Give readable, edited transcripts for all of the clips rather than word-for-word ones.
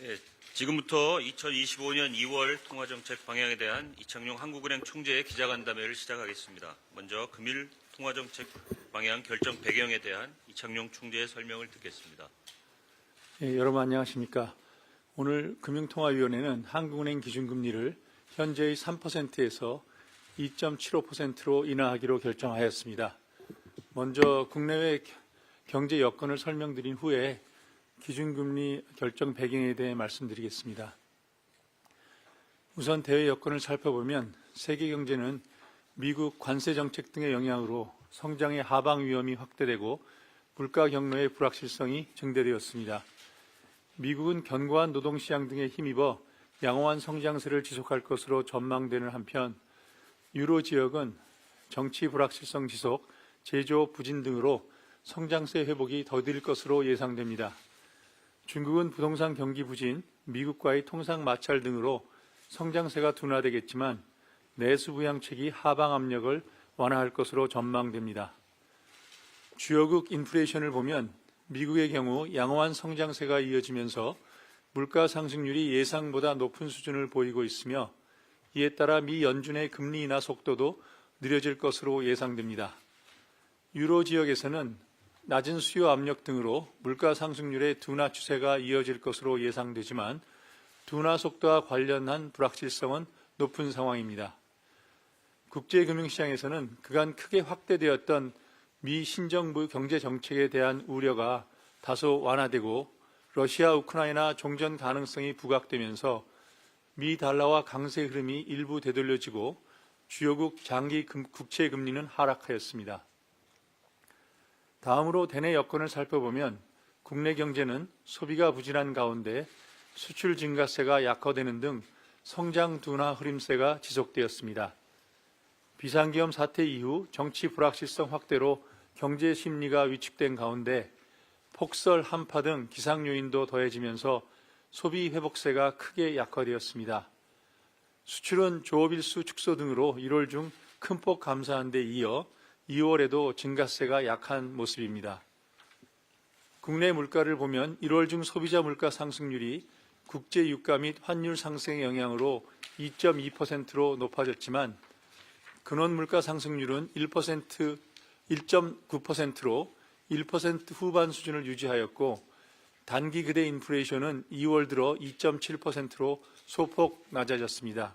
예, 지금부터 2025년 2월 통화정책 방향에 대한 이창용 한국은행 총재의 기자간담회를 시작하겠습니다. 먼저 금일 통화정책 방향 결정 배경에 대한 이창용 총재의 설명을 듣겠습니다. 예, 여러분 안녕하십니까. 오늘 금융통화위원회는 한국은행 기준금리를 현재의 3%에서 2.75%로 인하하기로 결정하였습니다. 먼저 국내외 경제 여건을 설명드린 후에 기준금리 결정 배경에 대해 말씀드리겠습니다. 우선 대외 여건을 살펴보면 세계 경제는 미국 관세 정책 등의 영향으로 성장의 하방 위험이 확대되고 물가 경로의 불확실성이 증대되었습니다. 미국은 견고한 노동시장 등에 힘입어 양호한 성장세를 지속할 것으로 전망되는 한편 유로 지역은 정치 불확실성 지속, 제조업 부진 등으로 성장세 회복이 더딜 것으로 예상됩니다. 중국은 부동산 경기 부진, 미국과의 통상 마찰 등으로 성장세가 둔화되겠지만 내수 부양책이 하방 압력을 완화할 것으로 전망됩니다. 주요국 인플레이션을 보면 미국의 경우 양호한 성장세가 이어지면서 물가 상승률이 예상보다 높은 수준을 보이고 있으며 이에 따라 미 연준의 금리 인하 속도도 느려질 것으로 예상됩니다. 유로 지역에서는 낮은 수요 압력 등으로 물가 상승률의 둔화 추세가 이어질 것으로 예상되지만 둔화 속도와 관련한 불확실성은 높은 상황입니다. 국제금융시장에서는 그간 크게 확대되었던 미 신정부 경제정책에 대한 우려가 다소 완화되고 러시아, 우크라이나 종전 가능성이 부각되면서 미 달러와 강세 흐름이 일부 되돌려지고 주요국 장기 국채금리는 하락하였습니다. 다음으로 대내 여건을 살펴보면 국내 경제는 소비가 부진한 가운데 수출 증가세가 약화되는 등 성장 둔화 흐름세가 지속되었습니다. 비상계엄 사태 이후 정치 불확실성 확대로 경제 심리가 위축된 가운데 폭설, 한파 등 기상 요인도 더해지면서 소비 회복세가 크게 약화되었습니다. 수출은 조업일수 축소 등으로 1월 중 큰 폭 감소한 데 이어 2월에도 증가세가 약한 모습입니다. 국내 물가를 보면 1월 중 소비자 물가 상승률이 국제 유가 및 환율 상승의 영향으로 2.2%로 높아졌지만 근원 물가 상승률은 1.9%로 1% 후반 수준을 유지하였고 단기 그대 인플레이션은 2월 들어 2.7%로 소폭 낮아졌습니다.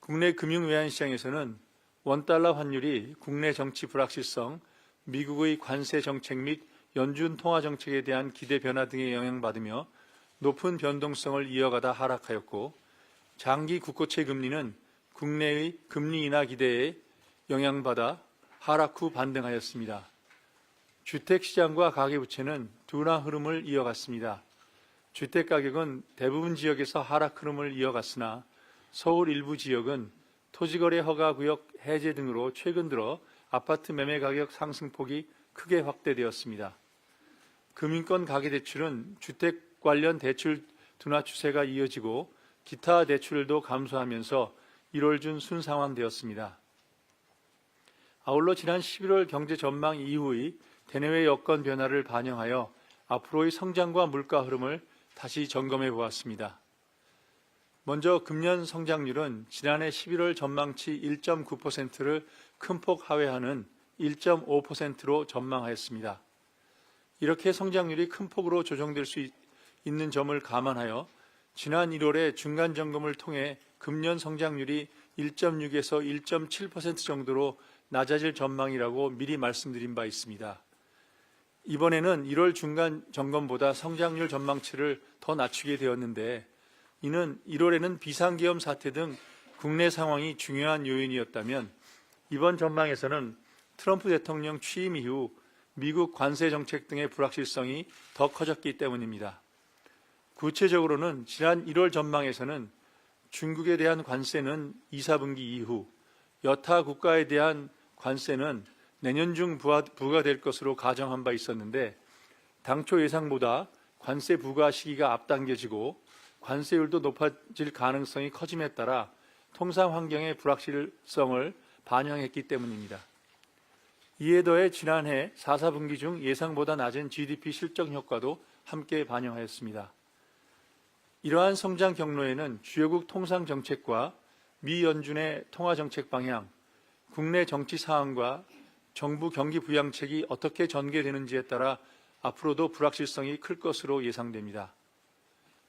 국내 금융 외환 시장에서는 원달러 환율이 국내 정치 불확실성, 미국의 관세 정책 및 연준 통화 정책에 대한 기대 변화 등에 영향받으며 높은 변동성을 이어가다 하락하였고 장기 국고채 금리는 국내의 금리 인하 기대에 영향받아 하락 후 반등하였습니다. 주택시장과 가계부채는 둔화 흐름을 이어갔습니다. 주택가격은 대부분 지역에서 하락 흐름을 이어갔으나 서울 일부 지역은 토지거래 허가구역 해제 등으로 최근 들어 아파트 매매 가격 상승폭이 크게 확대되었습니다. 금융권 가계대출은 주택 관련 대출 둔화 추세가 이어지고 기타 대출도 감소하면서 1월 중 순상황되었습니다. 아울러 지난 11월 경제 전망 이후의 대내외 여건 변화를 반영하여 앞으로의 성장과 물가 흐름을 다시 점검해 보았습니다. 먼저 금년 성장률은 지난해 11월 전망치 1.9%를 큰 폭 하회하는 1.5%로 전망하였습니다. 이렇게 성장률이 큰 폭으로 조정될 수 있는 점을 감안하여 지난 1월에 중간 점검을 통해 금년 성장률이 1.6에서 1.7% 정도로 낮아질 전망이라고 미리 말씀드린 바 있습니다. 이번에는 1월 중간 점검보다 성장률 전망치를 더 낮추게 되었는데 이는 1월에는 비상계엄 사태 등 국내 상황이 중요한 요인이었다면 이번 전망에서는 트럼프 대통령 취임 이후 미국 관세 정책 등의 불확실성이 더 커졌기 때문입니다. 구체적으로는 지난 1월 전망에서는 중국에 대한 관세는 2, 4분기 이후, 여타 국가에 대한 관세는 내년 중 부과될 것으로 가정한 바 있었는데 당초 예상보다 관세 부과 시기가 앞당겨지고 관세율도 높아질 가능성이 커짐에 따라 통상 환경의 불확실성을 반영했기 때문입니다. 이에 더해 지난해 4, 4분기 중 예상보다 낮은 GDP 실적 효과도 함께 반영하였습니다. 이러한 성장 경로에는 주요국 통상 정책과 미 연준의 통화 정책 방향, 국내 정치 사안과 정부 경기 부양책이 어떻게 전개되는지에 따라 앞으로도 불확실성이 클 것으로 예상됩니다.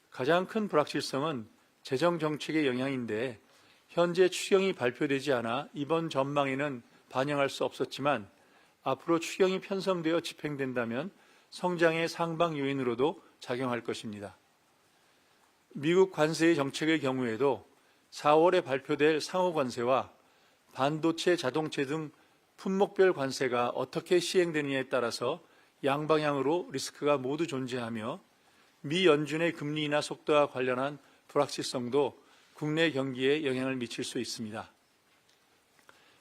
가장 큰 불확실성은 재정 정책의 영향인데 현재 추경이 발표되지 않아 이번 전망에는 반영할 수 없었지만 앞으로 추경이 편성되어 집행된다면 성장의 상방 요인으로도 작용할 것입니다. 미국 관세의 정책의 경우에도 4월에 발표될 상호 관세와 반도체, 자동차 등 품목별 관세가 어떻게 시행되느냐에 따라서 양방향으로 리스크가 모두 존재하며 미 연준의 금리 인하 속도와 관련한 불확실성도 국내 경기에 영향을 미칠 수 있습니다.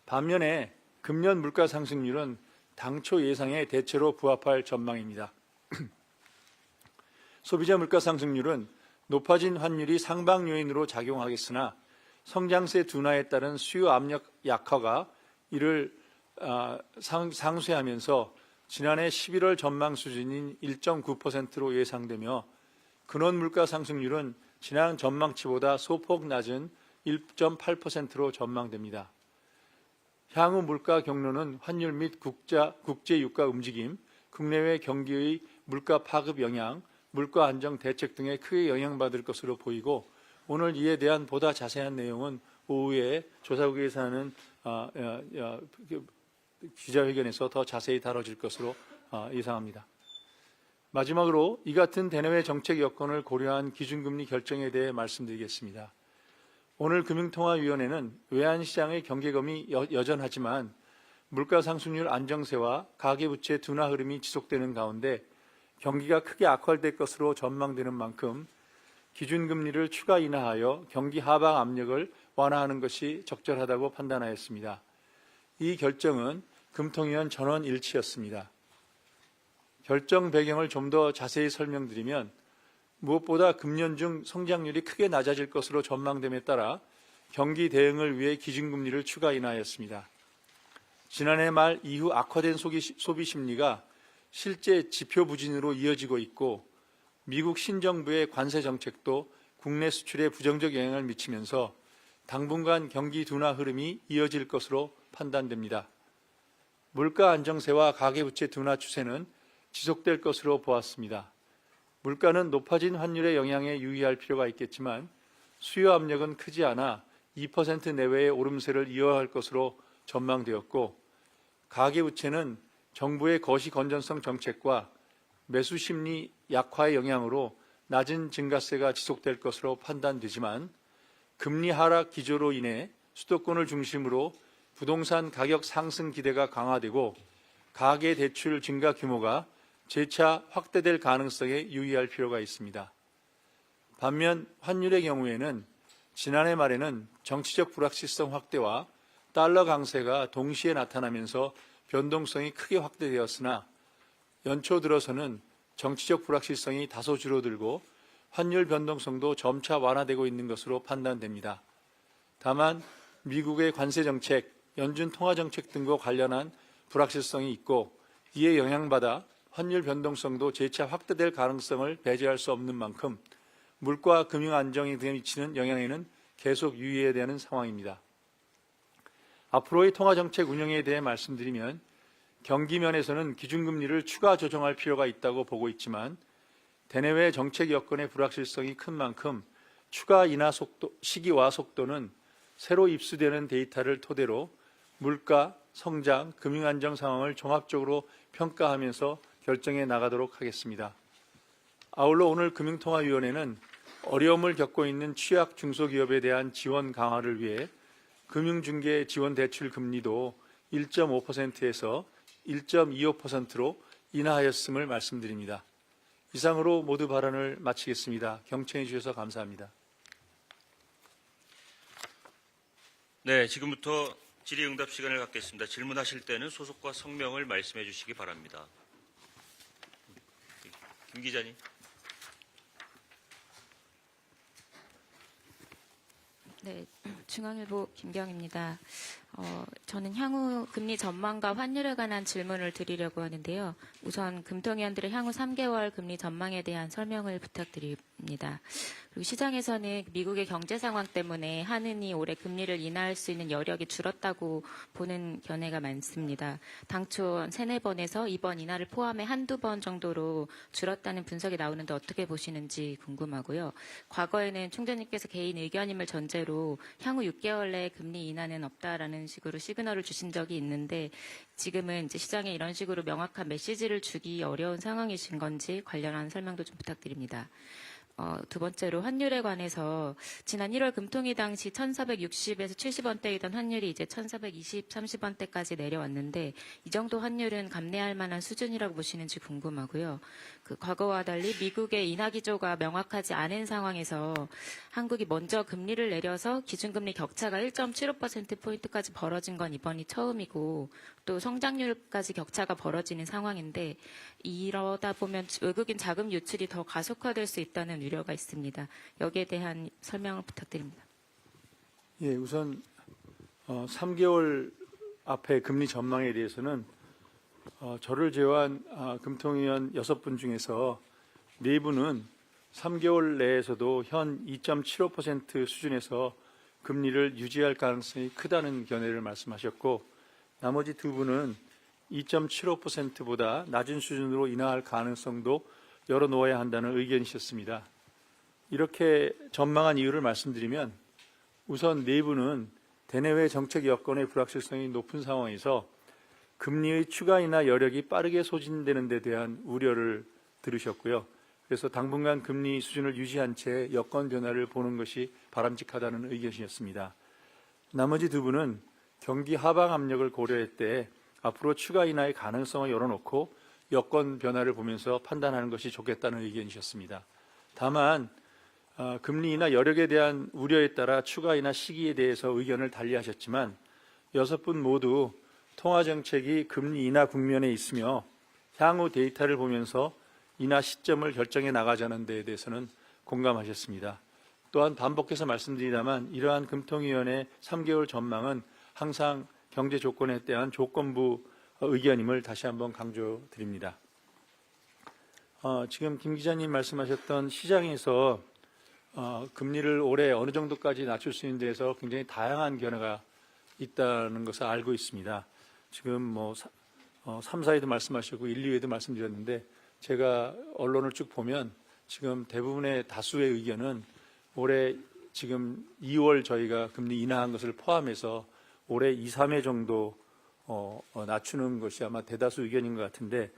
반면에 금년 물가 상승률은 당초 예상에 대체로 부합할 전망입니다. 소비자 물가 상승률은 높아진 환율이 상방 요인으로 작용하겠으나 성장세 둔화에 따른 수요 압력 약화가 이를 상쇄하면서 지난해 11월 전망 수준인 1.9%로 예상되며 근원 물가 상승률은 지난 전망치보다 소폭 낮은 1.8%로 전망됩니다. 향후 물가 경로는 환율 및 국제 유가 움직임, 국내외 경기의 물가 파급 영향, 물가 안정 대책 등에 크게 영향받을 것으로 보이고 오늘 이에 대한 보다 자세한 내용은 오후에 조사국에서 하는 기자회견에서 더 자세히 다뤄질 것으로 예상합니다. 마지막으로 이 같은 대내외 정책 여건을 고려한 기준금리 결정에 대해 말씀드리겠습니다. 오늘 금융통화위원회는 외환시장의 경계검이 여전하지만 물가 상승률 안정세와 가계부채 둔화 흐름이 지속되는 가운데 경기가 크게 악화될 것으로 전망되는 만큼 기준금리를 추가 인하하여 경기 하방 압력을 완화하는 것이 적절하다고 판단하였습니다. 이 결정은 금통위원 전원 일치였습니다. 결정 배경을 좀 더 자세히 설명드리면 무엇보다 금년 중 성장률이 크게 낮아질 것으로 전망됨에 따라 경기 대응을 위해 기준금리를 추가 인하하였습니다. 지난해 말 이후 악화된 소비 심리가 실제 지표 부진으로 이어지고 있고 미국 신정부의 관세 정책도 국내 수출에 부정적 영향을 미치면서 당분간 경기 둔화 흐름이 이어질 것으로 판단됩니다. 물가 안정세와 가계부채 둔화 추세는 지속될 것으로 보았습니다. 물가는 높아진 환율의 영향에 유의할 필요가 있겠지만 수요 압력은 크지 않아 2% 내외의 오름세를 이어갈 것으로 전망되었고 가계부채는 정부의 거시 건전성 정책과 매수 심리 약화의 영향으로 낮은 증가세가 지속될 것으로 판단되지만 금리 하락 기조로 인해 수도권을 중심으로 부동산 가격 상승 기대가 강화되고 가계 대출 증가 규모가 재차 확대될 가능성에 유의할 필요가 있습니다. 반면 환율의 경우에는 지난해 말에는 정치적 불확실성 확대와 달러 강세가 동시에 나타나면서 변동성이 크게 확대되었으나 연초 들어서는 정치적 불확실성이 다소 줄어들고 환율 변동성도 점차 완화되고 있는 것으로 판단됩니다. 다만 미국의 관세 정책, 연준 통화 정책 등과 관련한 불확실성이 있고 이에 영향받아 환율 변동성도 재차 확대될 가능성을 배제할 수 없는 만큼 물가 금융 안정에 미치는 영향에는 계속 유의해야 되는 상황입니다. 앞으로의 통화 정책 운영에 대해 말씀드리면 경기면에서는 기준금리를 추가 조정할 필요가 있다고 보고 있지만 대내외 정책 여건의 불확실성이 큰 만큼 추가 인하 시기와 속도는 새로 입수되는 데이터를 토대로 물가, 성장, 금융 안정 상황을 종합적으로 평가하면서 결정해 나가도록 하겠습니다. 아울러 오늘 금융통화위원회는 어려움을 겪고 있는 취약 중소기업에 대한 지원 강화를 위해 금융중개 지원 대출 금리도 1.5%에서 1.25%로 인하하였음을 말씀드립니다. 이상으로 모두 발언을 마치겠습니다. 경청해 주셔서 감사합니다. 네, 지금부터 질의응답 시간을 갖겠습니다. 질문하실 때는 소속과 성명을 말씀해 주시기 바랍니다. 김 기자님. 네, 중앙일보 김경입니다. 저는 향후 금리 전망과 환율에 관한 질문을 드리려고 하는데요. 우선 금통위원들의 향후 3개월 금리 전망에 대한 설명을 부탁드립니다. 그리고 시장에서는 미국의 경제 상황 때문에 한은이 올해 금리를 인하할 수 있는 여력이 줄었다고 보는 견해가 많습니다. 당초 3-4번에서 이번 인하를 포함해 한두 번 정도로 줄었다는 분석이 나오는데 어떻게 보시는지 궁금하고요. 과거에는 총재님께서 개인 의견임을 전제로 향후 6개월 내에 금리 인하는 없다라는 식으로 시그널을 주신 적이 있는데 지금은 이제 시장에 이런 식으로 명확한 메시지를 주기 어려운 상황이신 건지 관련한 설명도 좀 부탁드립니다. 두 번째로 환율에 관해서 지난 1월 금통위 당시 1,460에서 70원대이던 환율이 이제 1,420, 30원대까지 내려왔는데 이 정도 환율은 감내할 만한 수준이라고 보시는지 궁금하고요. 과거와 달리 미국의 인하 기조가 명확하지 않은 상황에서 한국이 먼저 금리를 내려서 기준금리 격차가 1.75%포인트까지 벌어진 건 이번이 처음이고 또 성장률까지 격차가 벌어지는 상황인데 이러다 보면 외국인 자금 유출이 더 가속화될 수 있다는 우려가 있습니다. 여기에 대한 설명을 부탁드립니다. 예, 우선 3개월 앞에 금리 전망에 대해서는 저를 제외한 금통위원 6분 중에서 4분은 3개월 내에서도 현 2.75% 수준에서 금리를 유지할 가능성이 크다는 견해를 말씀하셨고 나머지 2분은 2.75%보다 낮은 수준으로 인하할 가능성도 열어놓아야 한다는 의견이셨습니다. 이렇게 전망한 이유를 말씀드리면 우선 4분은 대내외 정책 여건의 불확실성이 높은 상황에서 금리의 추가 인하 여력이 빠르게 소진되는 데 대한 우려를 들으셨고요. 그래서 당분간 금리 수준을 유지한 채 여건 변화를 보는 것이 바람직하다는 의견이었습니다. 나머지 2분은 경기 하방 압력을 고려했을 때 앞으로 추가 인하의 가능성을 열어놓고 여건 변화를 보면서 판단하는 것이 좋겠다는 의견이셨습니다. 다만 금리 인하 여력에 대한 우려에 따라 추가 인하 시기에 대해서 의견을 달리하셨지만 6분 모두 통화정책이 금리 인하 국면에 있으며 향후 데이터를 보면서 인하 시점을 결정해 나가자는 데에 대해서는 공감하셨습니다. 또한 반복해서 말씀드리다만 이러한 금통위원회 3개월 전망은 항상 경제 조건에 대한 조건부 의견임을 다시 한번 강조드립니다. 지금 김 기자님 말씀하셨던 시장에서 금리를 올해 어느 정도까지 낮출 수 있는 데에서 굉장히 다양한 견해가 있다는 것을 알고 있습니다. 지금 3, 4회도 말씀하셨고 1, 2회도 말씀드렸는데 제가 언론을 쭉 보면 지금 대부분의 다수의 의견은 올해 지금 2월 저희가 금리 인하한 것을 포함해서 올해 2, 3회 정도 낮추는 것이 아마 대다수 의견인 것 같은데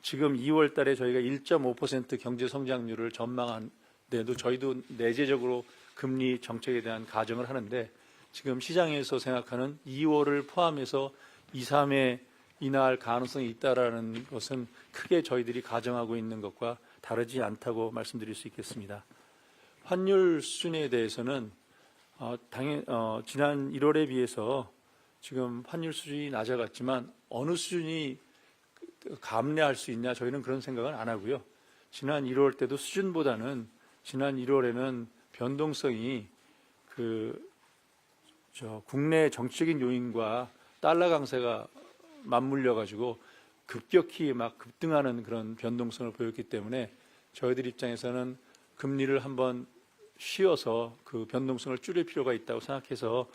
지금 2월 달에 저희가 1.5% 경제 성장률을 전망한데도 저희도 내재적으로 금리 정책에 대한 가정을 하는데 지금 시장에서 생각하는 2월을 포함해서 2, 3회 인하할 가능성이 있다라는 것은 크게 저희들이 가정하고 있는 것과 다르지 않다고 말씀드릴 수 있겠습니다. 환율 수준에 대해서는 지난 1월에 비해서 지금 환율 수준이 낮아갔지만 어느 수준이 감내할 수 있냐 저희는 그런 생각은 안 하고요. 지난 1월 때도 수준보다는 지난 1월에는 변동성이 국내 정치적인 요인과 달러 강세가 맞물려 가지고 급격히 막 급등하는 그런 변동성을 보였기 때문에 저희들 입장에서는 금리를 한번 쉬어서 그 변동성을 줄일 필요가 있다고 생각해서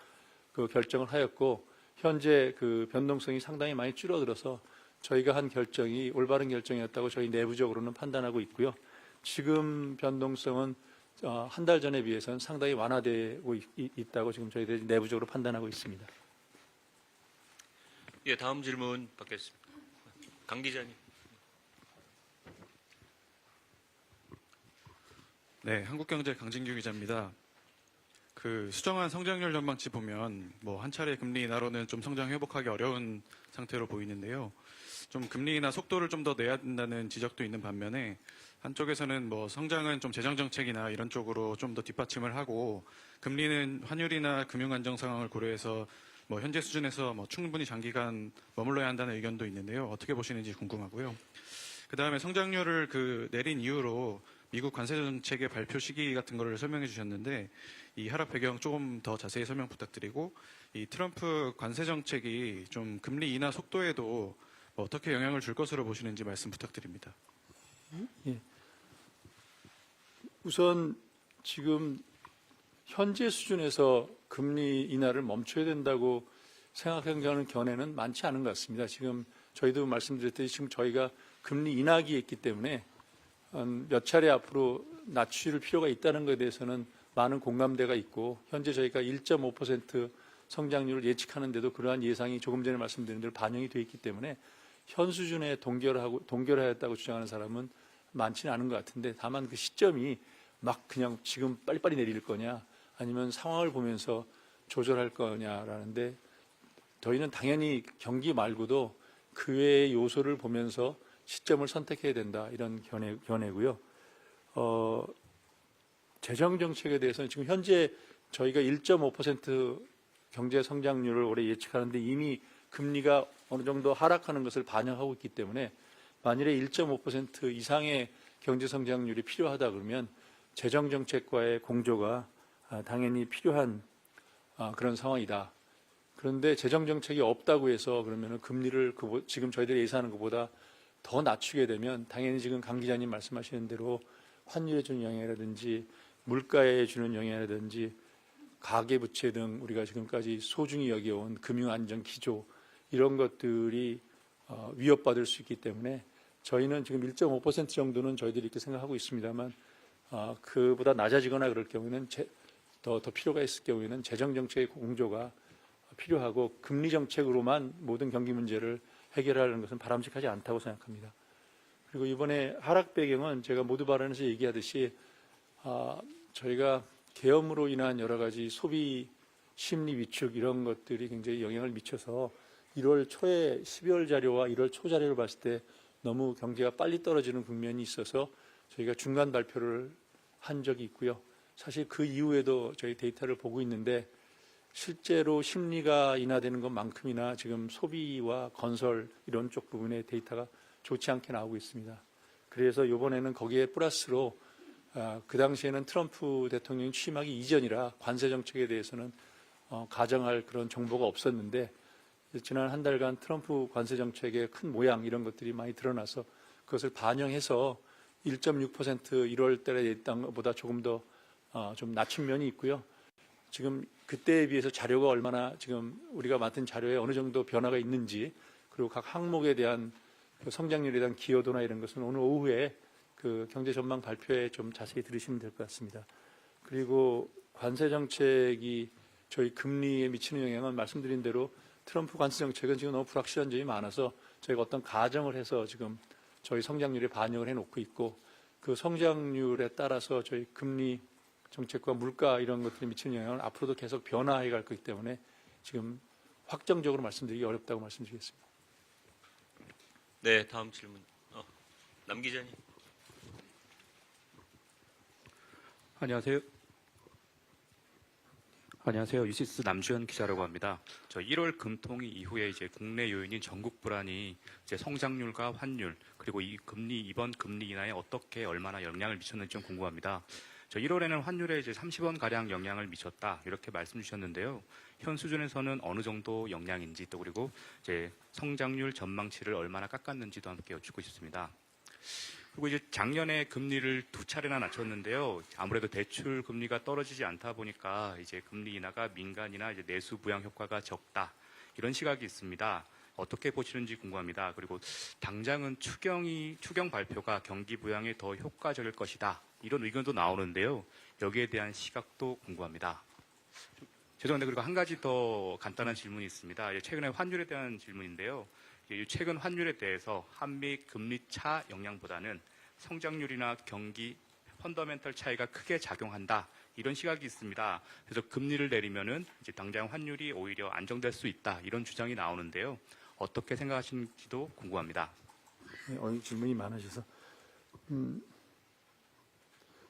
그 결정을 하였고 현재 그 변동성이 상당히 많이 줄어들어서 저희가 한 결정이 올바른 결정이었다고 저희 내부적으로는 판단하고 있고요. 지금 변동성은 한 달 전에 비해서는 상당히 완화되고 있다고 지금 저희들이 내부적으로 판단하고 있습니다. 예, 다음 질문 받겠습니다. 강 기자님. 네, 한국경제 강진규 기자입니다. 수정한 성장률 전망치 보면 한 차례 금리 인하로는 좀 성장 회복하기 어려운 상태로 보이는데요. 좀 금리 인하 속도를 좀 더 내야 된다는 지적도 있는 반면에 한쪽에서는 성장은 좀 재정 정책이나 이런 쪽으로 좀 더 뒷받침을 하고 금리는 환율이나 금융 안정 상황을 고려해서 현재 수준에서 충분히 장기간 머물러야 한다는 의견도 있는데요. 어떻게 보시는지 궁금하고요. 그다음에 성장률을 내린 이유로 미국 관세 정책의 발표 시기 같은 거를 설명해 주셨는데 이 하락 배경 조금 더 자세히 설명 부탁드리고 이 트럼프 관세 정책이 좀 금리 인하 속도에도 어떻게 영향을 줄 것으로 보시는지 말씀 부탁드립니다. 우선 지금 현재 수준에서 금리 인하를 멈춰야 된다고 생각하는 견해는 많지 않은 것 같습니다. 지금 저희도 말씀드렸듯이 지금 저희가 금리 인하기에 있기 때문에 몇 차례 앞으로 낮출 필요가 있다는 것에 대해서는 많은 공감대가 있고, 현재 저희가 1.5% 성장률을 예측하는데도 그러한 예상이 조금 전에 말씀드린 대로 반영이 되어 있기 때문에 현 수준에 동결하였다고 주장하는 사람은 많지는 않은 것 같은데, 다만 그 시점이 막 그냥 지금 빨리빨리 내릴 거냐 아니면 상황을 보면서 조절할 거냐라는데, 저희는 당연히 경기 말고도 그 외의 요소를 보면서 시점을 선택해야 된다, 이런 견해고요. 재정 정책에 대해서는 지금 현재 저희가 1.5% 경제 성장률을 올해 예측하는데 이미 금리가 어느 정도 하락하는 것을 반영하고 있기 때문에, 만일에 1.5% 이상의 경제 성장률이 필요하다 그러면 재정 정책과의 공조가 당연히 필요한 그런 상황이다. 그런데 재정 정책이 없다고 해서 그러면은 금리를 지금 저희들이 예상하는 것보다 더 낮추게 되면 당연히 지금 강 기자님 말씀하시는 대로 환율에 주는 영향이라든지 물가에 주는 영향이라든지 가계부채 등 우리가 지금까지 소중히 여겨온 금융안정 기조, 이런 것들이 위협받을 수 있기 때문에 저희는 지금 1.5% 정도는 저희들이 이렇게 생각하고 있습니다만, 그보다 낮아지거나 그럴 경우에는 더 필요가 있을 경우에는 재정 정책의 공조가 필요하고, 금리 정책으로만 모든 경기 문제를 해결하려는 것은 바람직하지 않다고 생각합니다. 그리고 이번에 하락 배경은 제가 모두 발언에서 얘기하듯이 저희가 계엄으로 인한 여러 가지 소비 심리 위축, 이런 것들이 굉장히 영향을 미쳐서 1월 초에 12월 자료와 1월 초 자료를 봤을 때 너무 경제가 빨리 떨어지는 국면이 있어서 저희가 중간 발표를 한 적이 있고요. 사실 그 이후에도 저희 데이터를 보고 있는데, 실제로 심리가 인하되는 것만큼이나 지금 소비와 건설 이런 쪽 부분의 데이터가 좋지 않게 나오고 있습니다. 그래서 이번에는 거기에 플러스로 그 당시에는 트럼프 대통령이 취임하기 이전이라 관세 정책에 대해서는 가정할 그런 정보가 없었는데, 지난 한 달간 트럼프 관세 정책의 큰 모양, 이런 것들이 많이 드러나서 그것을 반영해서 1.6% 1월 달에 했던 것보다 조금 더 좀 낮춘 면이 있고요. 지금 그때에 비해서 자료가 얼마나, 지금 우리가 맡은 자료에 어느 정도 변화가 있는지, 그리고 각 항목에 대한 그 성장률에 대한 기여도나 이런 것은 오늘 오후에 그 경제 전망 발표에 좀 자세히 들으시면 될 것 같습니다. 그리고 관세 정책이 저희 금리에 미치는 영향은 말씀드린 대로 트럼프 관세 정책은 지금 너무 불확실한 점이 많아서 저희가 어떤 가정을 해서 지금 저희 성장률에 반영을 해놓고 있고, 그 성장률에 따라서 저희 금리 정책과 물가 이런 것들이 미치는 영향을 앞으로도 계속 변화해 갈 거기 때문에 지금 확정적으로 말씀드리기 어렵다고 말씀드리겠습니다. 네, 다음 질문. 남 기자님. 안녕하세요. 안녕하세요. 유시스 남주현 기자라고 합니다. 저 1월 금통위 이후에 이제 국내 요인인 전국 불안이 이제 성장률과 환율, 그리고 이번 금리 인하에 어떻게 얼마나 영향을 미쳤는지 좀 궁금합니다. 저 1월에는 환율에 이제 30원 가량 영향을 미쳤다, 이렇게 말씀 주셨는데요. 현 수준에서는 어느 정도 영향인지, 또 그리고 이제 성장률 전망치를 얼마나 깎았는지도 함께 여쭙고 싶습니다. 그리고 이제 작년에 금리를 2차례나 낮췄는데요. 아무래도 대출 금리가 떨어지지 않다 보니까 이제 금리 인하가 민간이나 이제 내수 부양 효과가 적다, 이런 시각이 있습니다. 어떻게 보시는지 궁금합니다. 그리고 당장은 추경 발표가 경기 부양에 더 효과적일 것이다, 이런 의견도 나오는데요. 여기에 대한 시각도 궁금합니다. 죄송한데, 그리고 한 가지 더 간단한 질문이 있습니다. 최근에 환율에 대한 질문인데요. 최근 환율에 대해서 한미 금리 차 영향보다는 성장률이나 경기 펀더멘털 차이가 크게 작용한다, 이런 시각이 있습니다. 그래서 금리를 내리면은 이제 당장 환율이 오히려 안정될 수 있다, 이런 주장이 나오는데요. 어떻게 생각하시는지도 궁금합니다. 네, 질문이 많으셔서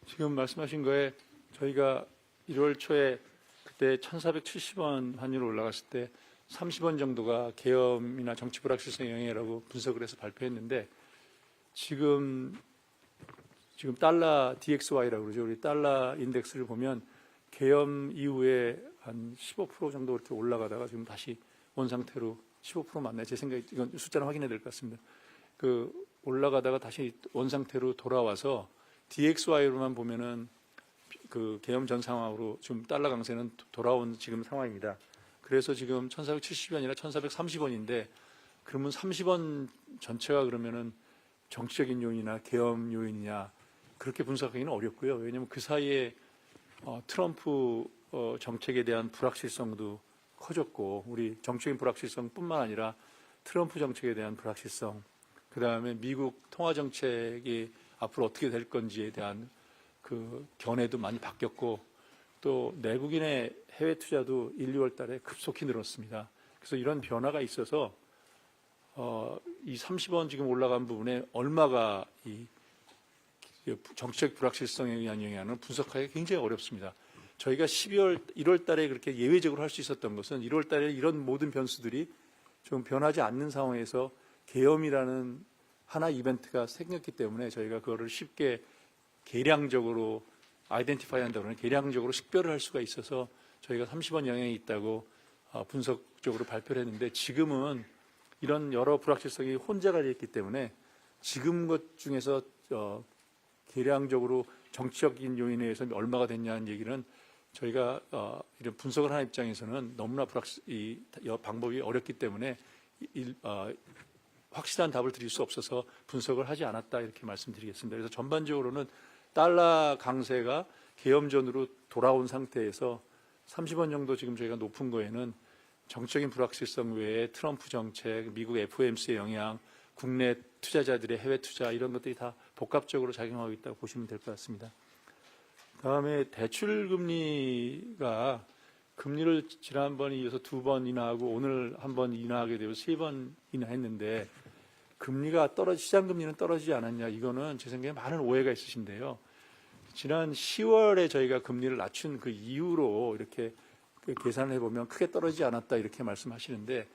지금 말씀하신 거에 저희가 1월 초에 그때 1,470원 환율 올라갔을 때 30원 정도가 계엄이나 정치 불확실성 영향이라고 분석을 해서 발표했는데, 지금 달러 DXY라고 그러죠. 우리 달러 인덱스를 보면 계엄 이후에 한 15% 정도 이렇게 올라가다가 지금 다시 원 상태로 15% 맞나요? 제 생각에 이건 숫자는 확인해야 될 것 같습니다. 그 올라가다가 다시 원상태로 돌아와서 DXY로만 보면은 그 계엄 전 상황으로 지금 달러 강세는 돌아온 지금 상황입니다. 그래서 지금 1,470원이 아니라 1,430원인데 그러면 30원 전체가 그러면은 정치적인 요인이나 계엄 요인이냐 그렇게 분석하기는 어렵고요. 왜냐하면 그 사이에 트럼프 정책에 대한 불확실성도 커졌고 우리 정치적인 불확실성뿐만 아니라 트럼프 정책에 대한 불확실성, 그 다음에 미국 통화 정책이 앞으로 어떻게 될 건지에 대한 그 견해도 많이 바뀌었고 또 내국인의 해외 투자도 1, 2월 달에 급속히 늘었습니다. 그래서 이런 변화가 있어서 이 30원 지금 올라간 부분에 얼마가 이 정책 불확실성에 의한 영향을 분석하기 굉장히 어렵습니다. 저희가 1월 달에 그렇게 예외적으로 할 수 있었던 것은 1월 달에 이런 모든 변수들이 좀 변하지 않는 상황에서 계엄이라는 하나 이벤트가 생겼기 때문에 저희가 그거를 쉽게 계량적으로 아이덴티파이 한다고 하는 계량적으로 식별을 할 수가 있어서 저희가 30원 영향이 있다고 분석적으로 발표를 했는데 지금은 이런 여러 불확실성이 혼재가 되어 있기 때문에 지금 것 중에서 계량적으로 정치적인 요인에 의해서 얼마가 됐냐는 얘기는 저희가 이런 분석을 하는 입장에서는 너무나 이 방법이 어렵기 때문에 확실한 답을 드릴 수 없어서 분석을 하지 않았다 이렇게 말씀드리겠습니다. 그래서 전반적으로는 달러 강세가 계엄전으로 돌아온 상태에서 30원 정도 지금 저희가 높은 거에는 정치적인 불확실성 외에 트럼프 정책, 미국 FOMC의 영향, 국내 투자자들의 해외 투자 이런 것들이 다 복합적으로 작용하고 있다고 보시면 될 것 같습니다. 다음에 대출 금리가 금리를 지난번에 이어서 2번 인하하고 오늘 한 번 인하하게 되고 3번 인하했는데 금리가 시장 금리는 떨어지지 않았냐 이거는 제 생각에 많은 오해가 있으신데요. 지난 10월에 저희가 금리를 낮춘 그 이후로 이렇게 계산을 해보면 크게 떨어지지 않았다 이렇게 말씀하시는데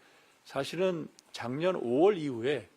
사실은 작년 5월 이후에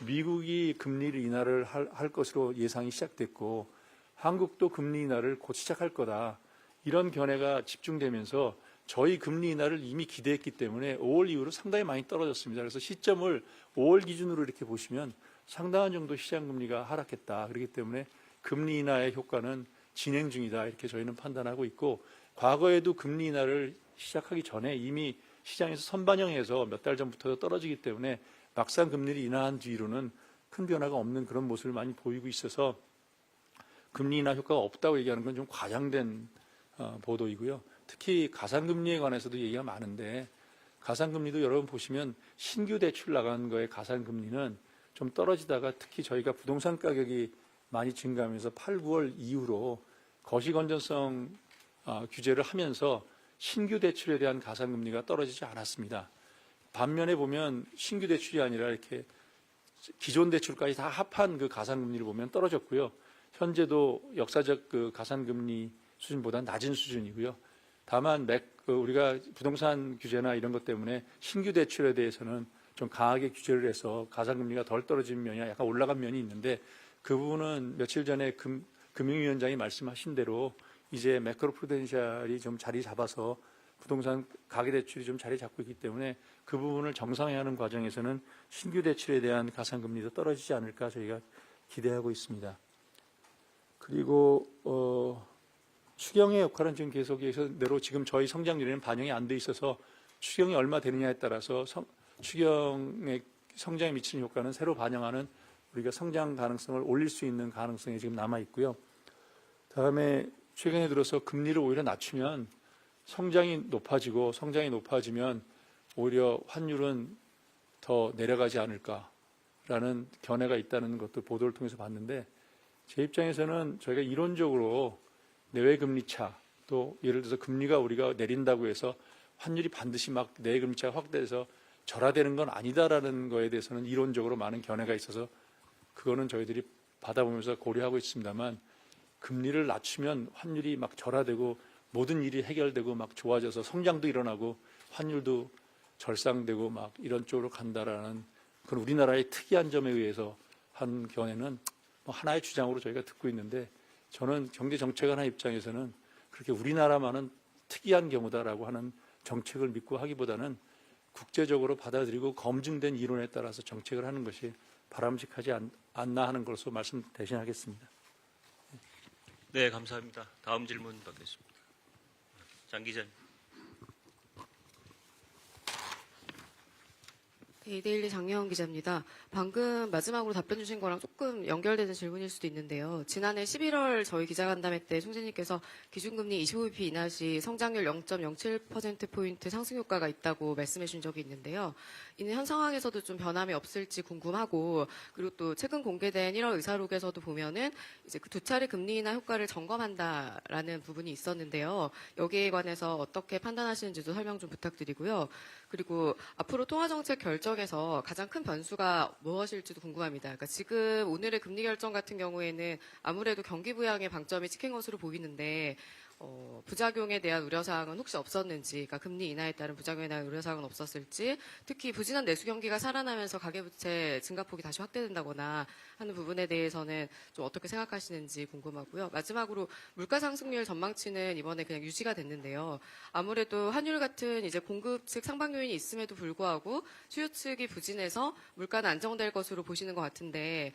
미국이 금리를 인하를 할 것으로 예상이 시작됐고 한국도 금리 인하를 곧 시작할 거다. 이런 견해가 집중되면서 저희 금리 인하를 이미 기대했기 때문에 5월 이후로 상당히 많이 떨어졌습니다. 그래서 시점을 5월 기준으로 이렇게 보시면 상당한 정도 시장 금리가 하락했다. 그렇기 때문에 금리 인하의 효과는 진행 중이다. 이렇게 저희는 판단하고 있고 과거에도 금리 인하를 시작하기 전에 이미 시장에서 선반영해서 몇 달 전부터 떨어지기 때문에 막상 금리를 인하한 뒤로는 큰 변화가 없는 그런 모습을 많이 보이고 있어서 금리 인하 효과가 없다고 얘기하는 건 좀 과장된 보도이고요. 특히 가상금리에 관해서도 얘기가 많은데 가상금리도 여러분 보시면 신규 대출 나간 거의 가상금리는 좀 떨어지다가 특히 저희가 부동산 가격이 많이 증가하면서 8, 9월 이후로 거시건전성 규제를 하면서 신규 대출에 대한 가상금리가 떨어지지 않았습니다. 반면에 보면 신규 대출이 아니라 이렇게 기존 대출까지 다 합한 그 가상금리를 보면 떨어졌고요. 현재도 역사적 그 가상금리 수준보다 낮은 수준이고요. 다만 우리가 부동산 규제나 이런 것 때문에 신규 대출에 대해서는 좀 강하게 규제를 해서 가상금리가 덜 떨어진 면이나 약간 올라간 면이 있는데 그 부분은 며칠 전에 금융위원장이 말씀하신 대로 이제 매크로 프루덴셜이 좀 자리 잡아서 부동산 가계대출이 좀 자리 잡고 있기 때문에 그 부분을 정상화하는 과정에서는 신규 대출에 대한 가상금리도 떨어지지 않을까 저희가 기대하고 있습니다. 그리고 추경의 역할은 지금 계속해서 지금 저희 성장률에는 반영이 안 돼 있어서 추경이 얼마 되느냐에 따라서 추경의 성장에 미치는 효과는 새로 반영하는 우리가 성장 가능성을 올릴 수 있는 가능성이 지금 남아 있고요. 다음에 최근에 들어서 금리를 오히려 낮추면 성장이 높아지면 오히려 환율은 더 내려가지 않을까라는 견해가 있다는 것도 보도를 통해서 봤는데 제 입장에서는 저희가 이론적으로 내외 금리 차 또 예를 들어서 금리가 우리가 내린다고 해서 환율이 반드시 막 내외 금리 차가 확대해서 절하되는 건 아니다라는 거에 대해서는 이론적으로 많은 견해가 있어서 그거는 저희들이 받아보면서 고려하고 있습니다만 금리를 낮추면 환율이 막 절하되고 모든 일이 해결되고 막 좋아져서 성장도 일어나고 환율도 절상되고 막 이런 쪽으로 간다라는 그런 우리나라의 특이한 점에 의해서 한 견해는 하나의 주장으로 저희가 듣고 있는데 저는 경제정책하는 입장에서는 그렇게 우리나라만은 특이한 경우다라고 하는 정책을 믿고 하기보다는 국제적으로 받아들이고 검증된 이론에 따라서 정책을 하는 것이 바람직하지 않나 하는 것으로 말씀 대신하겠습니다. 네, 감사합니다. 다음 질문 받겠습니다. 장 기자님. 데일리 장혜원 기자입니다. 방금 마지막으로 답변 주신 거랑 조금 연결되는 질문일 수도 있는데요. 지난해 11월 저희 기자간담회 때 총재님께서 기준금리 25bp 인하 시 성장률 0.07%포인트 상승 효과가 있다고 말씀해 주신 적이 있는데요. 이는 현 상황에서도 좀 변함이 없을지 궁금하고, 그리고 또 최근 공개된 1월 의사록에서도 보면은 이제 그 두 차례 금리 인하 효과를 점검한다라는 부분이 있었는데요. 여기에 관해서 어떻게 판단하시는지도 설명 좀 부탁드리고요. 그리고 앞으로 통화정책 결정에서 가장 큰 변수가 무엇일지도 궁금합니다. 그러니까 지금 오늘의 금리 결정 같은 경우에는 아무래도 경기 부양에 방점이 찍힌 것으로 보이는데 부작용에 대한 우려사항은 혹시 없었는지, 그러니까 금리 인하에 따른 부작용에 대한 우려사항은 없었을지, 특히 부진한 내수 경기가 살아나면서 가계부채 증가폭이 다시 확대된다거나 하는 부분에 대해서는 좀 어떻게 생각하시는지 궁금하고요. 마지막으로 물가 상승률 전망치는 이번에 그냥 유지가 됐는데요. 아무래도 환율 같은 이제 공급 측 상방 요인이 있음에도 불구하고 수요 측이 부진해서 물가는 안정될 것으로 보시는 것 같은데,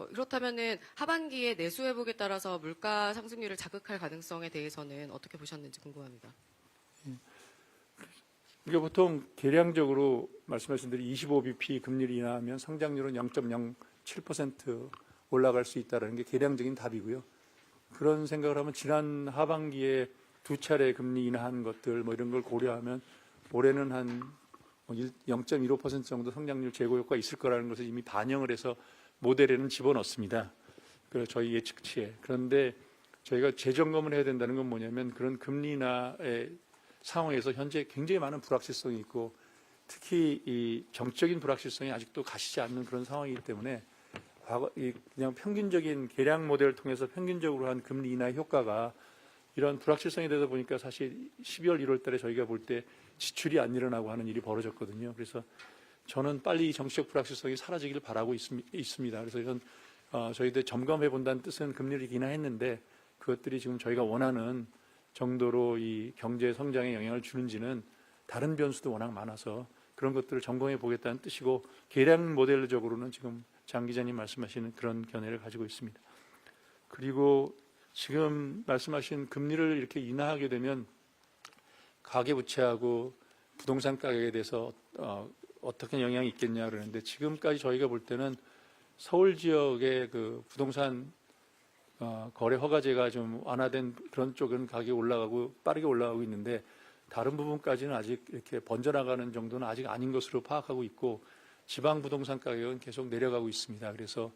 그렇다면은 하반기에 내수 회복에 따라서 물가 상승률을 자극할 가능성에 대해서는 어떻게 보셨는지 궁금합니다. 이게 보통 계량적으로 말씀하신 대로 25bp 금리를 인하하면 성장률은 0.07% 올라갈 수 있다는 게 계량적인 답이고요. 그런 생각을 하면 지난 하반기에 두 차례 금리 인하한 것들 뭐 이런 걸 고려하면 올해는 한 0.15% 정도 성장률 제고 효과가 있을 거라는 것을 이미 반영을 해서 모델에는 집어넣습니다. 그래서 저희 예측치에. 그런데 저희가 재점검을 해야 된다는 건 뭐냐면 그런 금리 인하의 상황에서 현재 굉장히 많은 불확실성이 있고 특히 이 정적인 불확실성이 아직도 가시지 않는 그런 상황이기 때문에 그냥 평균적인 계량 모델을 통해서 평균적으로 한 금리 인하 효과가 이런 불확실성이 되다 보니까 사실 12월, 1월 달에 저희가 볼 때 지출이 안 일어나고 하는 일이 벌어졌거든요. 그래서 저는 빨리 이 정치적 불확실성이 사라지기를 바라고 있습니다. 그래서 이런 저희들 점검해 본다는 뜻은 금리를 인하했는데 그것들이 지금 저희가 원하는 정도로 이 경제 성장에 영향을 주는지는 다른 변수도 워낙 많아서 그런 것들을 점검해 보겠다는 뜻이고 계량 모델적으로는 지금 장 기자님 말씀하시는 그런 견해를 가지고 있습니다. 그리고 지금 말씀하신 금리를 이렇게 인하하게 되면 가계부채하고 부동산 가격에 대해서 어떻게 영향이 있겠냐 그러는데 지금까지 저희가 볼 때는 서울 지역의 그 부동산 거래 허가제가 좀 완화된 그런 쪽은 가격이 올라가고 빠르게 올라가고 있는데 다른 부분까지는 아직 이렇게 번져나가는 정도는 아직 아닌 것으로 파악하고 있고 지방 부동산 가격은 계속 내려가고 있습니다. 그래서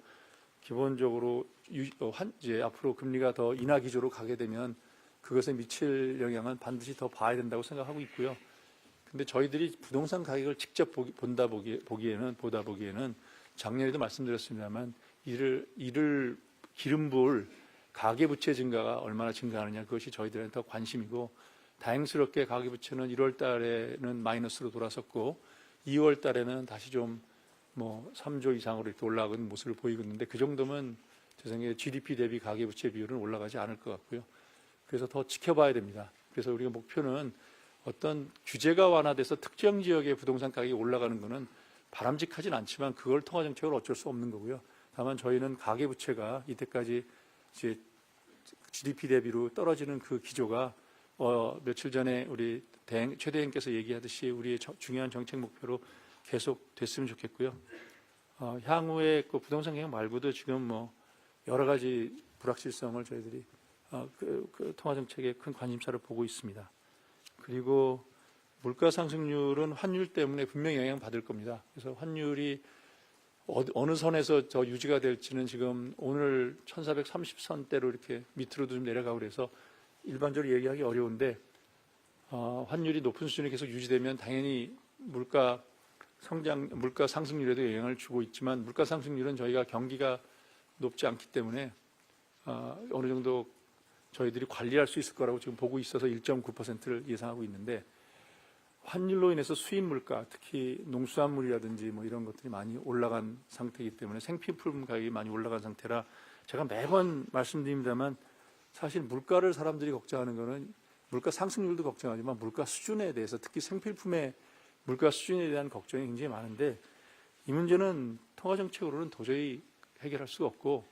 기본적으로 이제 앞으로 금리가 더 인하 기조로 가게 되면 그것에 미칠 영향은 반드시 더 봐야 된다고 생각하고 있고요. 근데 저희들이 부동산 가격을 직접 보다 보기에는 작년에도 말씀드렸습니다만 이를 기름 부을 가계부채 증가가 얼마나 증가하느냐 그것이 저희들한테 더 관심이고 다행스럽게 가계부채는 1월 달에는 마이너스로 돌아섰고 2월 달에는 다시 좀 뭐 3조 이상으로 이렇게 올라가는 모습을 보이고 있는데 그 정도면 제 생각에 GDP 대비 가계부채 비율은 올라가지 않을 것 같고요. 그래서 더 지켜봐야 됩니다. 그래서 우리가 목표는 어떤 규제가 완화돼서 특정 지역의 부동산 가격이 올라가는 것은 바람직하진 않지만 그걸 통화정책으로 어쩔 수 없는 거고요. 다만 저희는 가계부채가 이때까지 이제 GDP 대비로 떨어지는 그 기조가 며칠 전에 우리 최 대행께서 얘기하듯이 우리의 중요한 정책 목표로 계속 됐으면 좋겠고요. 향후에 그 부동산 경영 말고도 지금 뭐 여러 가지 불확실성을 저희들이 그 통화정책에 큰 관심사를 보고 있습니다. 그리고 물가 상승률은 환율 때문에 분명히 영향받을 겁니다. 그래서 환율이 어느 선에서 저 유지가 될지는 지금 오늘 1430선대로 이렇게 밑으로도 좀 내려가고 그래서 일반적으로 얘기하기 어려운데 환율이 높은 수준이 계속 유지되면 당연히 물가 상승률에도 영향을 주고 있지만 물가 상승률은 저희가 경기가 높지 않기 때문에 어느 정도 저희들이 관리할 수 있을 거라고 지금 보고 있어서 1.9%를 예상하고 있는데 환율로 인해서 수입 물가, 특히 농수산물이라든지 뭐 이런 것들이 많이 올라간 상태이기 때문에 생필품 가격이 많이 올라간 상태라 제가 매번 말씀드립니다만 사실 물가를 사람들이 걱정하는 거는 물가 상승률도 걱정하지만 물가 수준에 대해서 특히 생필품의 물가 수준에 대한 걱정이 굉장히 많은데 이 문제는 통화정책으로는 도저히 해결할 수가 없고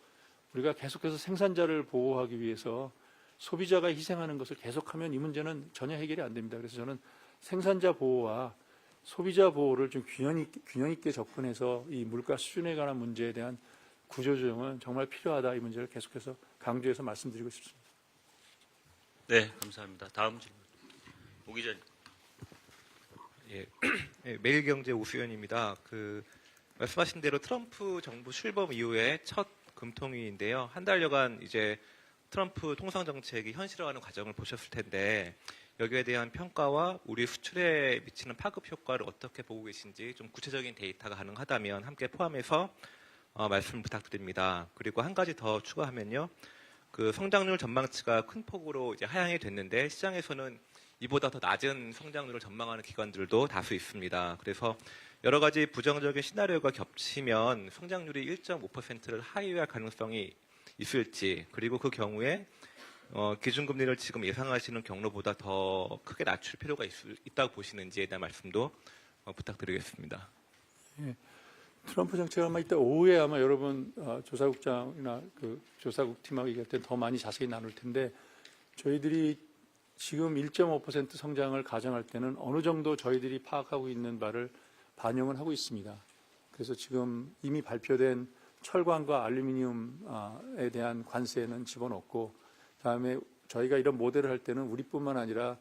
우리가 계속해서 생산자를 보호하기 위해서 소비자가 희생하는 것을 계속하면 이 문제는 전혀 해결이 안 됩니다. 그래서 저는 생산자 보호와 소비자 보호를 좀 균형 있게 접근해서 이 물가 수준에 관한 문제에 대한 구조조정은 정말 필요하다. 이 문제를 계속해서 강조해서 말씀드리고 싶습니다. 네, 감사합니다. 다음 질문. 오 기자님. 예, 매일경제 오수연입니다. 말씀하신 대로 트럼프 정부 출범 이후에 첫 금통위인데요. 한 달여간 이제 트럼프 통상 정책이 현실화하는 과정을 보셨을 텐데 여기에 대한 평가와 우리 수출에 미치는 파급 효과를 어떻게 보고 계신지 좀 구체적인 데이터가 가능하다면 함께 포함해서 말씀 부탁드립니다. 그리고 한 가지 더 추가하면요. 성장률 전망치가 큰 폭으로 이제 하향이 됐는데 시장에서는 이보다 더 낮은 성장률을 전망하는 기관들도 다수 있습니다. 그래서 여러 가지 부정적인 시나리오가 겹치면 성장률이 1.5%를 하회할 가능성이 있을지, 그리고 그 경우에 기준금리를 지금 예상하시는 경로보다 더 크게 낮출 필요가 있다고 보시는지에 대한 말씀도 부탁드리겠습니다. 예, 트럼프 정책 아마 이따 오후에 아마 여러분 조사국장이나 조사국 팀하고 얘기할 때 더 많이 자세히 나눌 텐데 저희들이 지금 1.5% 성장을 가정할 때는 어느 정도 저희들이 파악하고 있는 바를 반영을 하고 있습니다. 그래서 지금 이미 발표된 철광과 알루미늄에 대한 관세는 집어넣고 그다음에 저희가 이런 모델을 할 때는 우리뿐만 아니라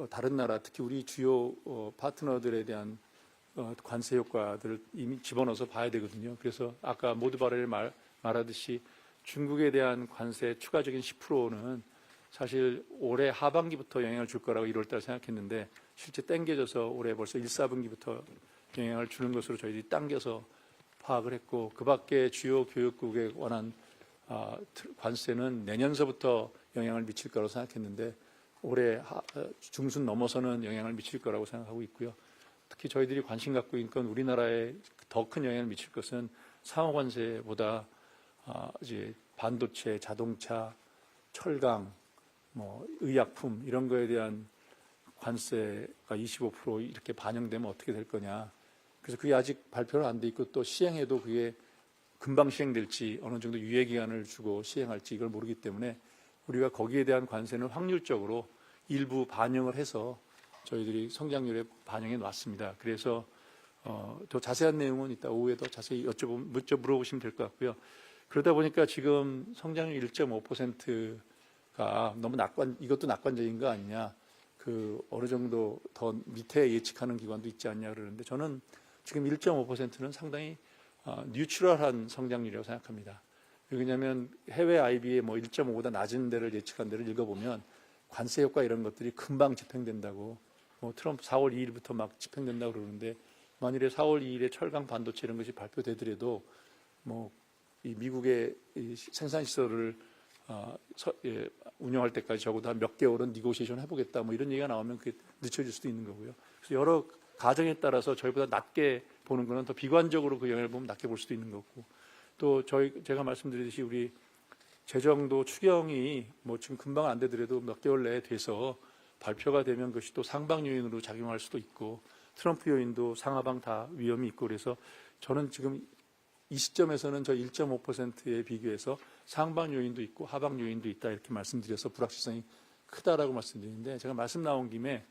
다른 나라 특히 우리 주요 파트너들에 대한 관세 효과들을 이미 집어넣어서 봐야 되거든요. 그래서 아까 모두 발언을 말하듯이 중국에 대한 관세 추가적인 10%는 사실 올해 하반기부터 영향을 줄 거라고 1월달 생각했는데 실제 땡겨져서 올해 벌써 1, 4분기부터 영향을 주는 것으로 저희들이 당겨서 파악을 했고 그 밖에 주요 교육국에 관한 관세는 내년서부터 영향을 미칠 거라고 생각했는데 올해 중순 넘어서는 영향을 미칠 거라고 생각하고 있고요. 특히 저희들이 관심 갖고 있는 건 우리나라에 더 큰 영향을 미칠 것은 상호관세보다 이제 반도체, 자동차, 철강, 의약품 이런 거에 대한 관세가 25% 이렇게 반영되면 어떻게 될 거냐. 그래서 그게 아직 발표는 안 돼 있고 또 시행해도 그게 금방 시행될지 어느 정도 유예 기간을 주고 시행할지 이걸 모르기 때문에 우리가 거기에 대한 관세는 확률적으로 일부 반영을 해서 저희들이 성장률에 반영해 놨습니다. 그래서 더 자세한 내용은 이따 오후에 더 자세히 물어보시면 될 것 같고요. 그러다 보니까 지금 성장률 1.5%가 너무 이것도 낙관적인 거 아니냐. 어느 정도 더 밑에 예측하는 기관도 있지 않냐 그러는데 저는 지금 1.5%는 상당히 뉴트럴한 성장률이라고 생각합니다. 왜냐하면 해외 IB의 1.5보다 낮은 데를 예측한 데를 읽어보면 관세 효과 이런 것들이 금방 집행된다고 트럼프 4월 2일부터 막 집행된다고 그러는데 만일에 4월 2일에 철강 반도체 이런 것이 발표되더라도 이 미국의 생산 시설을 운영할 때까지 적어도 한 몇 개월은 니고시에이션 해보겠다 이런 얘기가 나오면 그게 늦춰질 수도 있는 거고요. 그래서 여러 가정에 따라서 저희보다 낮게 보는 거는 더 비관적으로 그 영향을 보면 낮게 볼 수도 있는 거고 또 제가 말씀드렸듯이 우리 재정도 추경이 지금 금방 안 되더라도 몇 개월 내에 돼서 발표가 되면 그것이 또 상방 요인으로 작용할 수도 있고 트럼프 요인도 상하방 다 위험이 있고 그래서 저는 지금 이 시점에서는 저 1.5%에 비교해서 상방 요인도 있고 하방 요인도 있다 이렇게 말씀드려서 불확실성이 크다라고 말씀드리는데 제가 말씀 나온 김에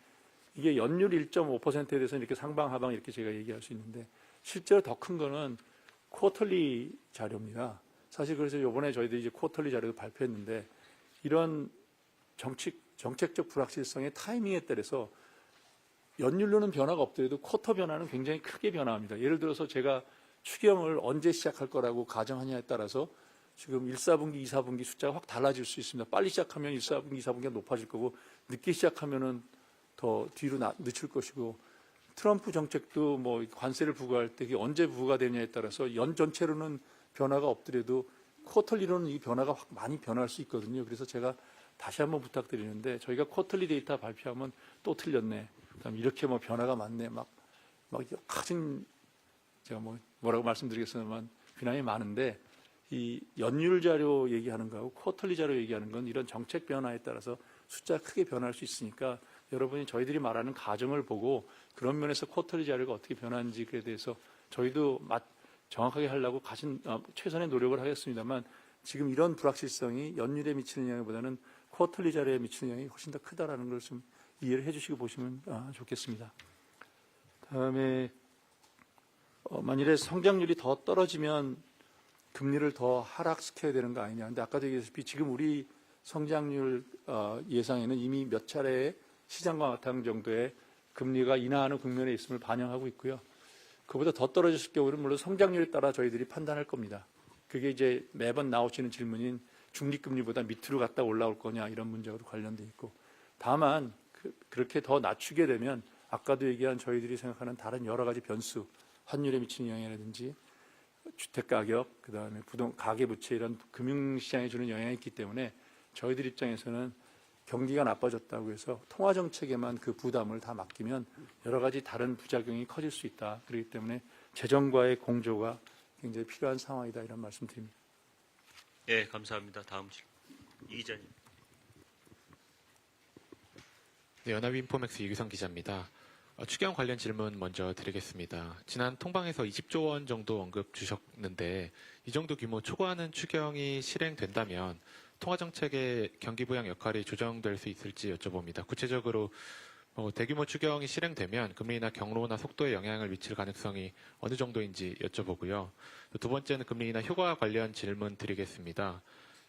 이게 연율 1.5%에 대해서는 이렇게 상방 하방 이렇게 제가 얘기할 수 있는데 실제로 더 큰 거는 쿼터리 자료입니다. 사실 그래서 이번에 저희들이 이제 쿼터리 자료를 발표했는데 이런 정책적 불확실성의 타이밍에 따라서 연율로는 변화가 없더라도 쿼터 변화는 굉장히 크게 변화합니다. 예를 들어서 제가 추경을 언제 시작할 거라고 가정하냐에 따라서 지금 1, 4분기, 2, 4분기 숫자가 확 달라질 수 있습니다. 빨리 시작하면 1, 4분기, 2, 4분기가 높아질 거고 늦게 시작하면은 더 뒤로 늦출 것이고 트럼프 정책도 관세를 부과할 때 언제 부과가 되냐에 따라서 연 전체로는 변화가 없더라도 쿼터리로는 이 변화가 확 많이 변할 수 있거든요. 그래서 제가 다시 한번 부탁드리는데 저희가 쿼터리 데이터 발표하면 또 틀렸네. 그다음에 이렇게 변화가 많네. 막 가진 제가 뭐라고 말씀드리겠습니다만 비난이 많은데 이 연율 자료 얘기하는 거하고 쿼터리 자료 얘기하는 건 이런 정책 변화에 따라서 숫자가 크게 변할 수 있으니까 여러분이 저희들이 말하는 가정을 보고 그런 면에서 쿼터리 자료가 어떻게 변하는지에 대해서 저희도 정확하게 하려고 최선의 노력을 하겠습니다만 지금 이런 불확실성이 연율에 미치는 영향보다는 쿼터리 자료에 미치는 영향이 훨씬 더 크다라는 걸 좀 이해를 해주시고 보시면 좋겠습니다. 다음에 만일에 성장률이 더 떨어지면 금리를 더 하락시켜야 되는 거 아니냐. 근데 아까도 얘기했다시피 지금 우리 성장률 예상에는 이미 몇 차례의 시장과 같은 정도의 금리가 인하하는 국면에 있음을 반영하고 있고요. 그보다 더 떨어졌을 경우는 물론 성장률에 따라 저희들이 판단할 겁니다. 그게 이제 매번 나오시는 질문인 중립금리보다 밑으로 갔다 올라올 거냐 이런 문제와도 관련돼 있고 다만 그렇게 더 낮추게 되면 아까도 얘기한 저희들이 생각하는 다른 여러 가지 변수, 환율에 미치는 영향이라든지 주택가격, 그다음에 가계부채 이런 금융시장에 주는 영향이 있기 때문에 저희들 입장에서는 경기가 나빠졌다고 해서 통화정책에만 그 부담을 다 맡기면 여러 가지 다른 부작용이 커질 수 있다. 그렇기 때문에 재정과의 공조가 굉장히 필요한 상황이다. 이런 말씀드립니다. 예, 감사합니다. 다음 질문. 이 기자님. 네, 연합인포맥스 이규성 기자입니다. 추경 관련 질문 먼저 드리겠습니다. 지난 통방에서 20조 원 정도 언급 주셨는데 이 정도 규모 초과하는 추경이 실행된다면 통화정책의 경기부양 역할이 조정될 수 있을지 여쭤봅니다. 구체적으로 대규모 추경이 실행되면 금리나 경로나 속도에 영향을 미칠 가능성이 어느 정도인지 여쭤보고요. 두 번째는 금리나 효과 관련 질문 드리겠습니다.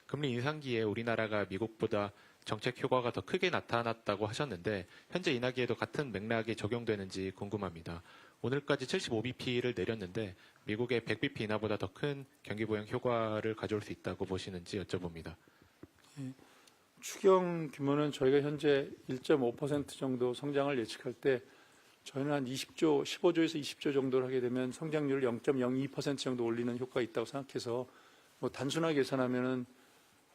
금리 인상기에 우리나라가 미국보다 정책 효과가 더 크게 나타났다고 하셨는데 현재 인하기에도 같은 맥락이 적용되는지 궁금합니다. 오늘까지 75bp를 내렸는데 미국의 100bp 인하보다 더 큰 경기부양 효과를 가져올 수 있다고 보시는지 여쭤봅니다. 추경 규모는 저희가 현재 1.5% 정도 성장을 예측할 때 저희는 한 15조에서 20조 정도를 하게 되면 성장률을 0.02% 정도 올리는 효과가 있다고 생각해서 뭐 단순하게 계산하면은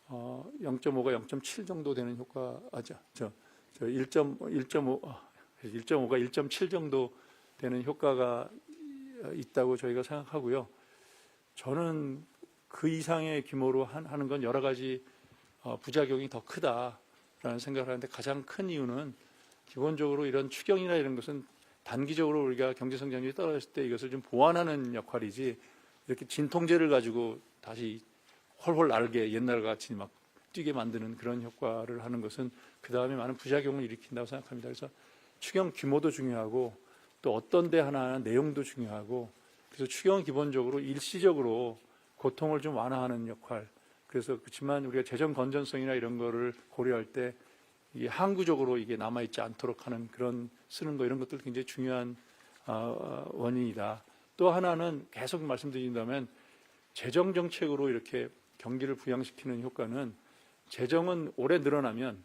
0.5가 0.7 정도 되는 효과, 1.5가 1.7 정도 되는 효과가 있다고 저희가 생각하고요. 저는 그 이상의 규모로 하는 건 여러 가지 부작용이 더 크다라는 생각을 하는데 가장 큰 이유는 기본적으로 이런 추경이나 이런 것은 단기적으로 우리가 경제성장률이 떨어졌을 때 이것을 좀 보완하는 역할이지 이렇게 진통제를 가지고 다시 훨훨 날게 옛날 같이 막 뛰게 만드는 그런 효과를 하는 것은 그 다음에 많은 부작용을 일으킨다고 생각합니다. 그래서 추경 규모도 중요하고 또 어떤 데 하나 내용도 중요하고 그래서 추경은 기본적으로 일시적으로 고통을 좀 완화하는 역할. 그래서 그렇지만 우리가 재정 건전성이나 이런 거를 고려할 때 이게 항구적으로 이게 남아있지 않도록 하는 그런 쓰는 거 이런 것들 굉장히 중요한 원인이다. 또 하나는 계속 말씀드린다면 재정 정책으로 이렇게 경기를 부양시키는 효과는 재정은 올해 늘어나면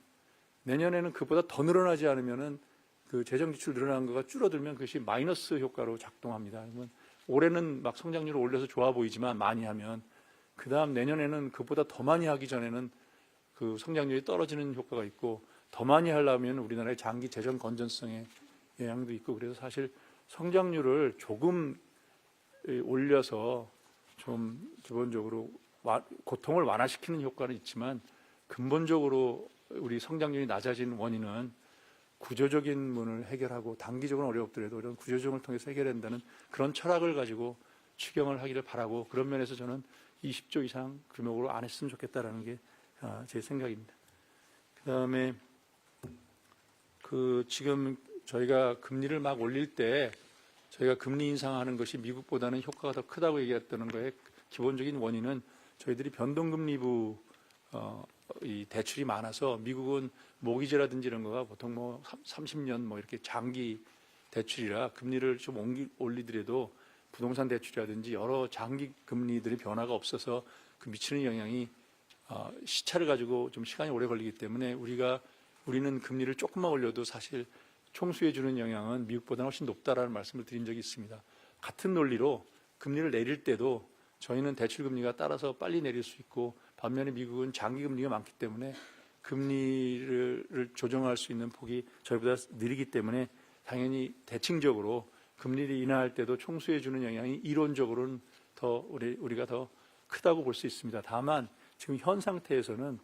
내년에는 그보다 더 늘어나지 않으면은 그 재정 지출 늘어나는 거가 줄어들면 그것이 마이너스 효과로 작동합니다. 그러면 올해는 막 성장률을 올려서 좋아 보이지만 많이 하면 그 다음 내년에는 그보다 더 많이 하기 전에는 그 성장률이 떨어지는 효과가 있고 더 많이 하려면 우리나라의 장기 재정 건전성에 영향도 있고 그래서 사실 성장률을 조금 올려서 좀 기본적으로 고통을 완화시키는 효과는 있지만 근본적으로 우리 성장률이 낮아진 원인은 구조적인 문을 해결하고 단기적으로는 어렵더라도 이런 구조적을 통해서 해결한다는 그런 철학을 가지고 추경을 하기를 바라고 그런 면에서 저는 20조 이상 규모로 안 했으면 좋겠다라는 게 제 생각입니다. 그다음에 지금 저희가 금리를 막 올릴 때 저희가 금리 인상하는 것이 미국보다는 효과가 더 크다고 얘기했다는 거에 기본적인 원인은 저희들이 변동금리부 이 대출이 많아서 미국은 모기지라든지 이런 거가 보통 뭐 30년 뭐 이렇게 장기 대출이라 금리를 좀 올리더라도 부동산 대출이라든지 여러 장기 금리들의 변화가 없어서 그 미치는 영향이 시차를 가지고 좀 시간이 오래 걸리기 때문에 우리는 금리를 조금만 올려도 사실 총수에 주는 영향은 미국보다는 훨씬 높다라는 말씀을 드린 적이 있습니다. 같은 논리로 금리를 내릴 때도 저희는 대출 금리가 따라서 빨리 내릴 수 있고 반면에 미국은 장기 금리가 많기 때문에 금리를 조정할 수 있는 폭이 저희보다 느리기 때문에 당연히 대칭적으로 금리를 인하할 때도 총수해 주는 영향이 이론적으로는 더 우리가 더 크다고 볼 수 있습니다. 다만 지금 현 상태에서는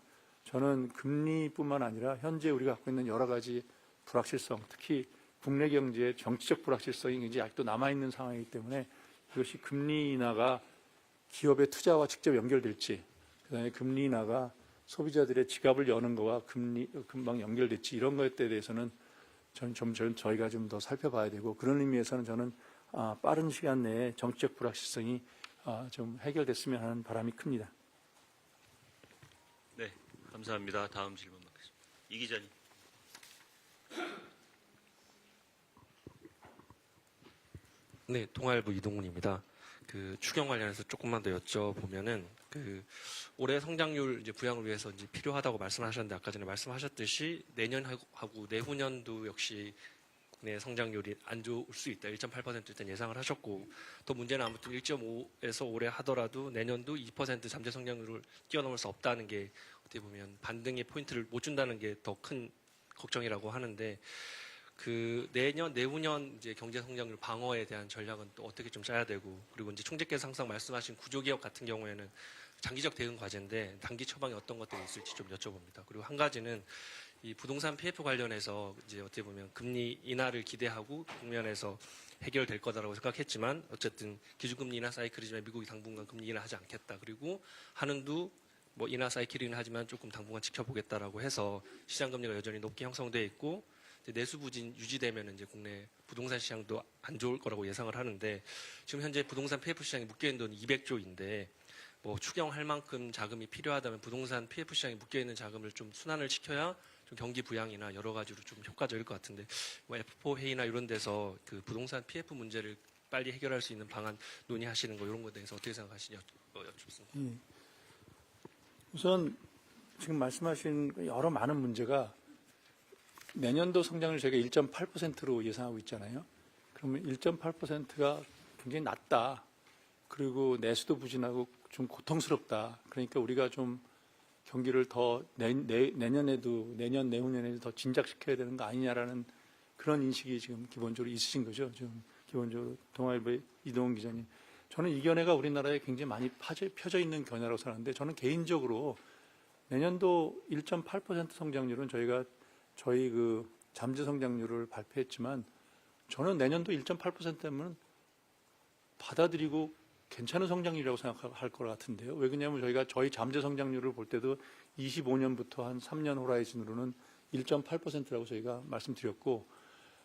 저는 금리뿐만 아니라 현재 우리가 갖고 있는 여러 가지 불확실성, 특히 국내 경제의 정치적 불확실성이 굉장히 아직도 남아있는 상황이기 때문에 이것이 금리 인하가 기업의 투자와 직접 연결될지, 그다음에 금리 인하가 소비자들의 지갑을 여는 거와 금방 연결될지 이런 것에 대해서는 저희가 좀 더 살펴봐야 되고, 그런 의미에서는 저는 빠른 시간 내에 정치적 불확실성이 좀 해결됐으면 하는 바람이 큽니다. 네, 감사합니다. 다음 질문 받겠습니다. 이 기자님. 네, 통화일보 이동훈입니다. 그 추경 관련해서 조금만 더 여쭤보면은 그 올해 성장률 이제 부양을 위해서 이제 필요하다고 말씀하셨는데 아까 전에 말씀하셨듯이 내년하고 내후년도 역시 국내 성장률이 안 좋을 수 있다. 1.8% 일단 예상을 하셨고, 또 문제는 아무튼 1.5에서 올해 하더라도 내년도 2% 잠재 성장률을 뛰어넘을 수 없다는 게 어떻게 보면 반등의 포인트를 못 준다는 게 더 큰 걱정이라고 하는데, 그 내년 내후년 이제 경제 성장률 방어에 대한 전략은 또 어떻게 좀 짜야 되고, 그리고 이제 총재께서 항상 말씀하신 구조개혁 같은 경우에는 장기적 대응 과제인데 단기 처방에 어떤 것들이 있을지 좀 여쭤봅니다. 그리고 한 가지는 이 부동산 PF 관련해서 이제 어떻게 보면 금리 인하를 기대하고 국면에서 해결될 거다라고 생각했지만 어쨌든 기준금리 인하 사이클이지만 미국이 당분간 금리 인하하지 않겠다. 그리고 한은도 뭐 인하 사이클이긴 하지만 조금 당분간 지켜보겠다라고 해서 시장 금리가 여전히 높게 형성돼 있고, 내수 부진 유지되면 이제 국내 부동산 시장도 안 좋을 거라고 예상을 하는데, 지금 현재 부동산 PF 시장이 묶여 있는 돈이 200조인데 뭐 추경할 만큼 자금이 필요하다면 부동산 PF 시장에 묶여 있는 자금을 좀 순환을 시켜야 좀 경기 부양이나 여러 가지로 좀 효과적일 것 같은데, 뭐 F4 회의나 이런 데서 그 부동산 PF 문제를 빨리 해결할 수 있는 방안 논의하시는 거 이런 거에 대해서 어떻게 생각하시냐 여쭙습니다. 우선 지금 말씀하신 여러 많은 문제가 내년도 성장률 저희가 1.8%로 예상하고 있잖아요. 그러면 1.8%가 굉장히 낮다. 그리고 내수도 부진하고 좀 고통스럽다. 그러니까 우리가 좀 경기를 더 내년에도 내년 내후년에도 더 진작시켜야 되는 거 아니냐라는 그런 인식이 지금 기본적으로 있으신 거죠. 지금 기본적으로 동아일보의 이동훈 기자님. 저는 이 견해가 우리나라에 굉장히 많이 펴져 있는 견해라고 생각하는데, 저는 개인적으로 내년도 1.8% 성장률은 저희 그 잠재 성장률을 발표했지만, 저는 내년도 1.8%면 받아들이고 괜찮은 성장률이라고 생각할 것 같은데요. 왜 그러냐면 저희가 저희 잠재 성장률을 볼 때도 25년부터 한 3년 호라이즌으로는 1.8%라고 저희가 말씀드렸고,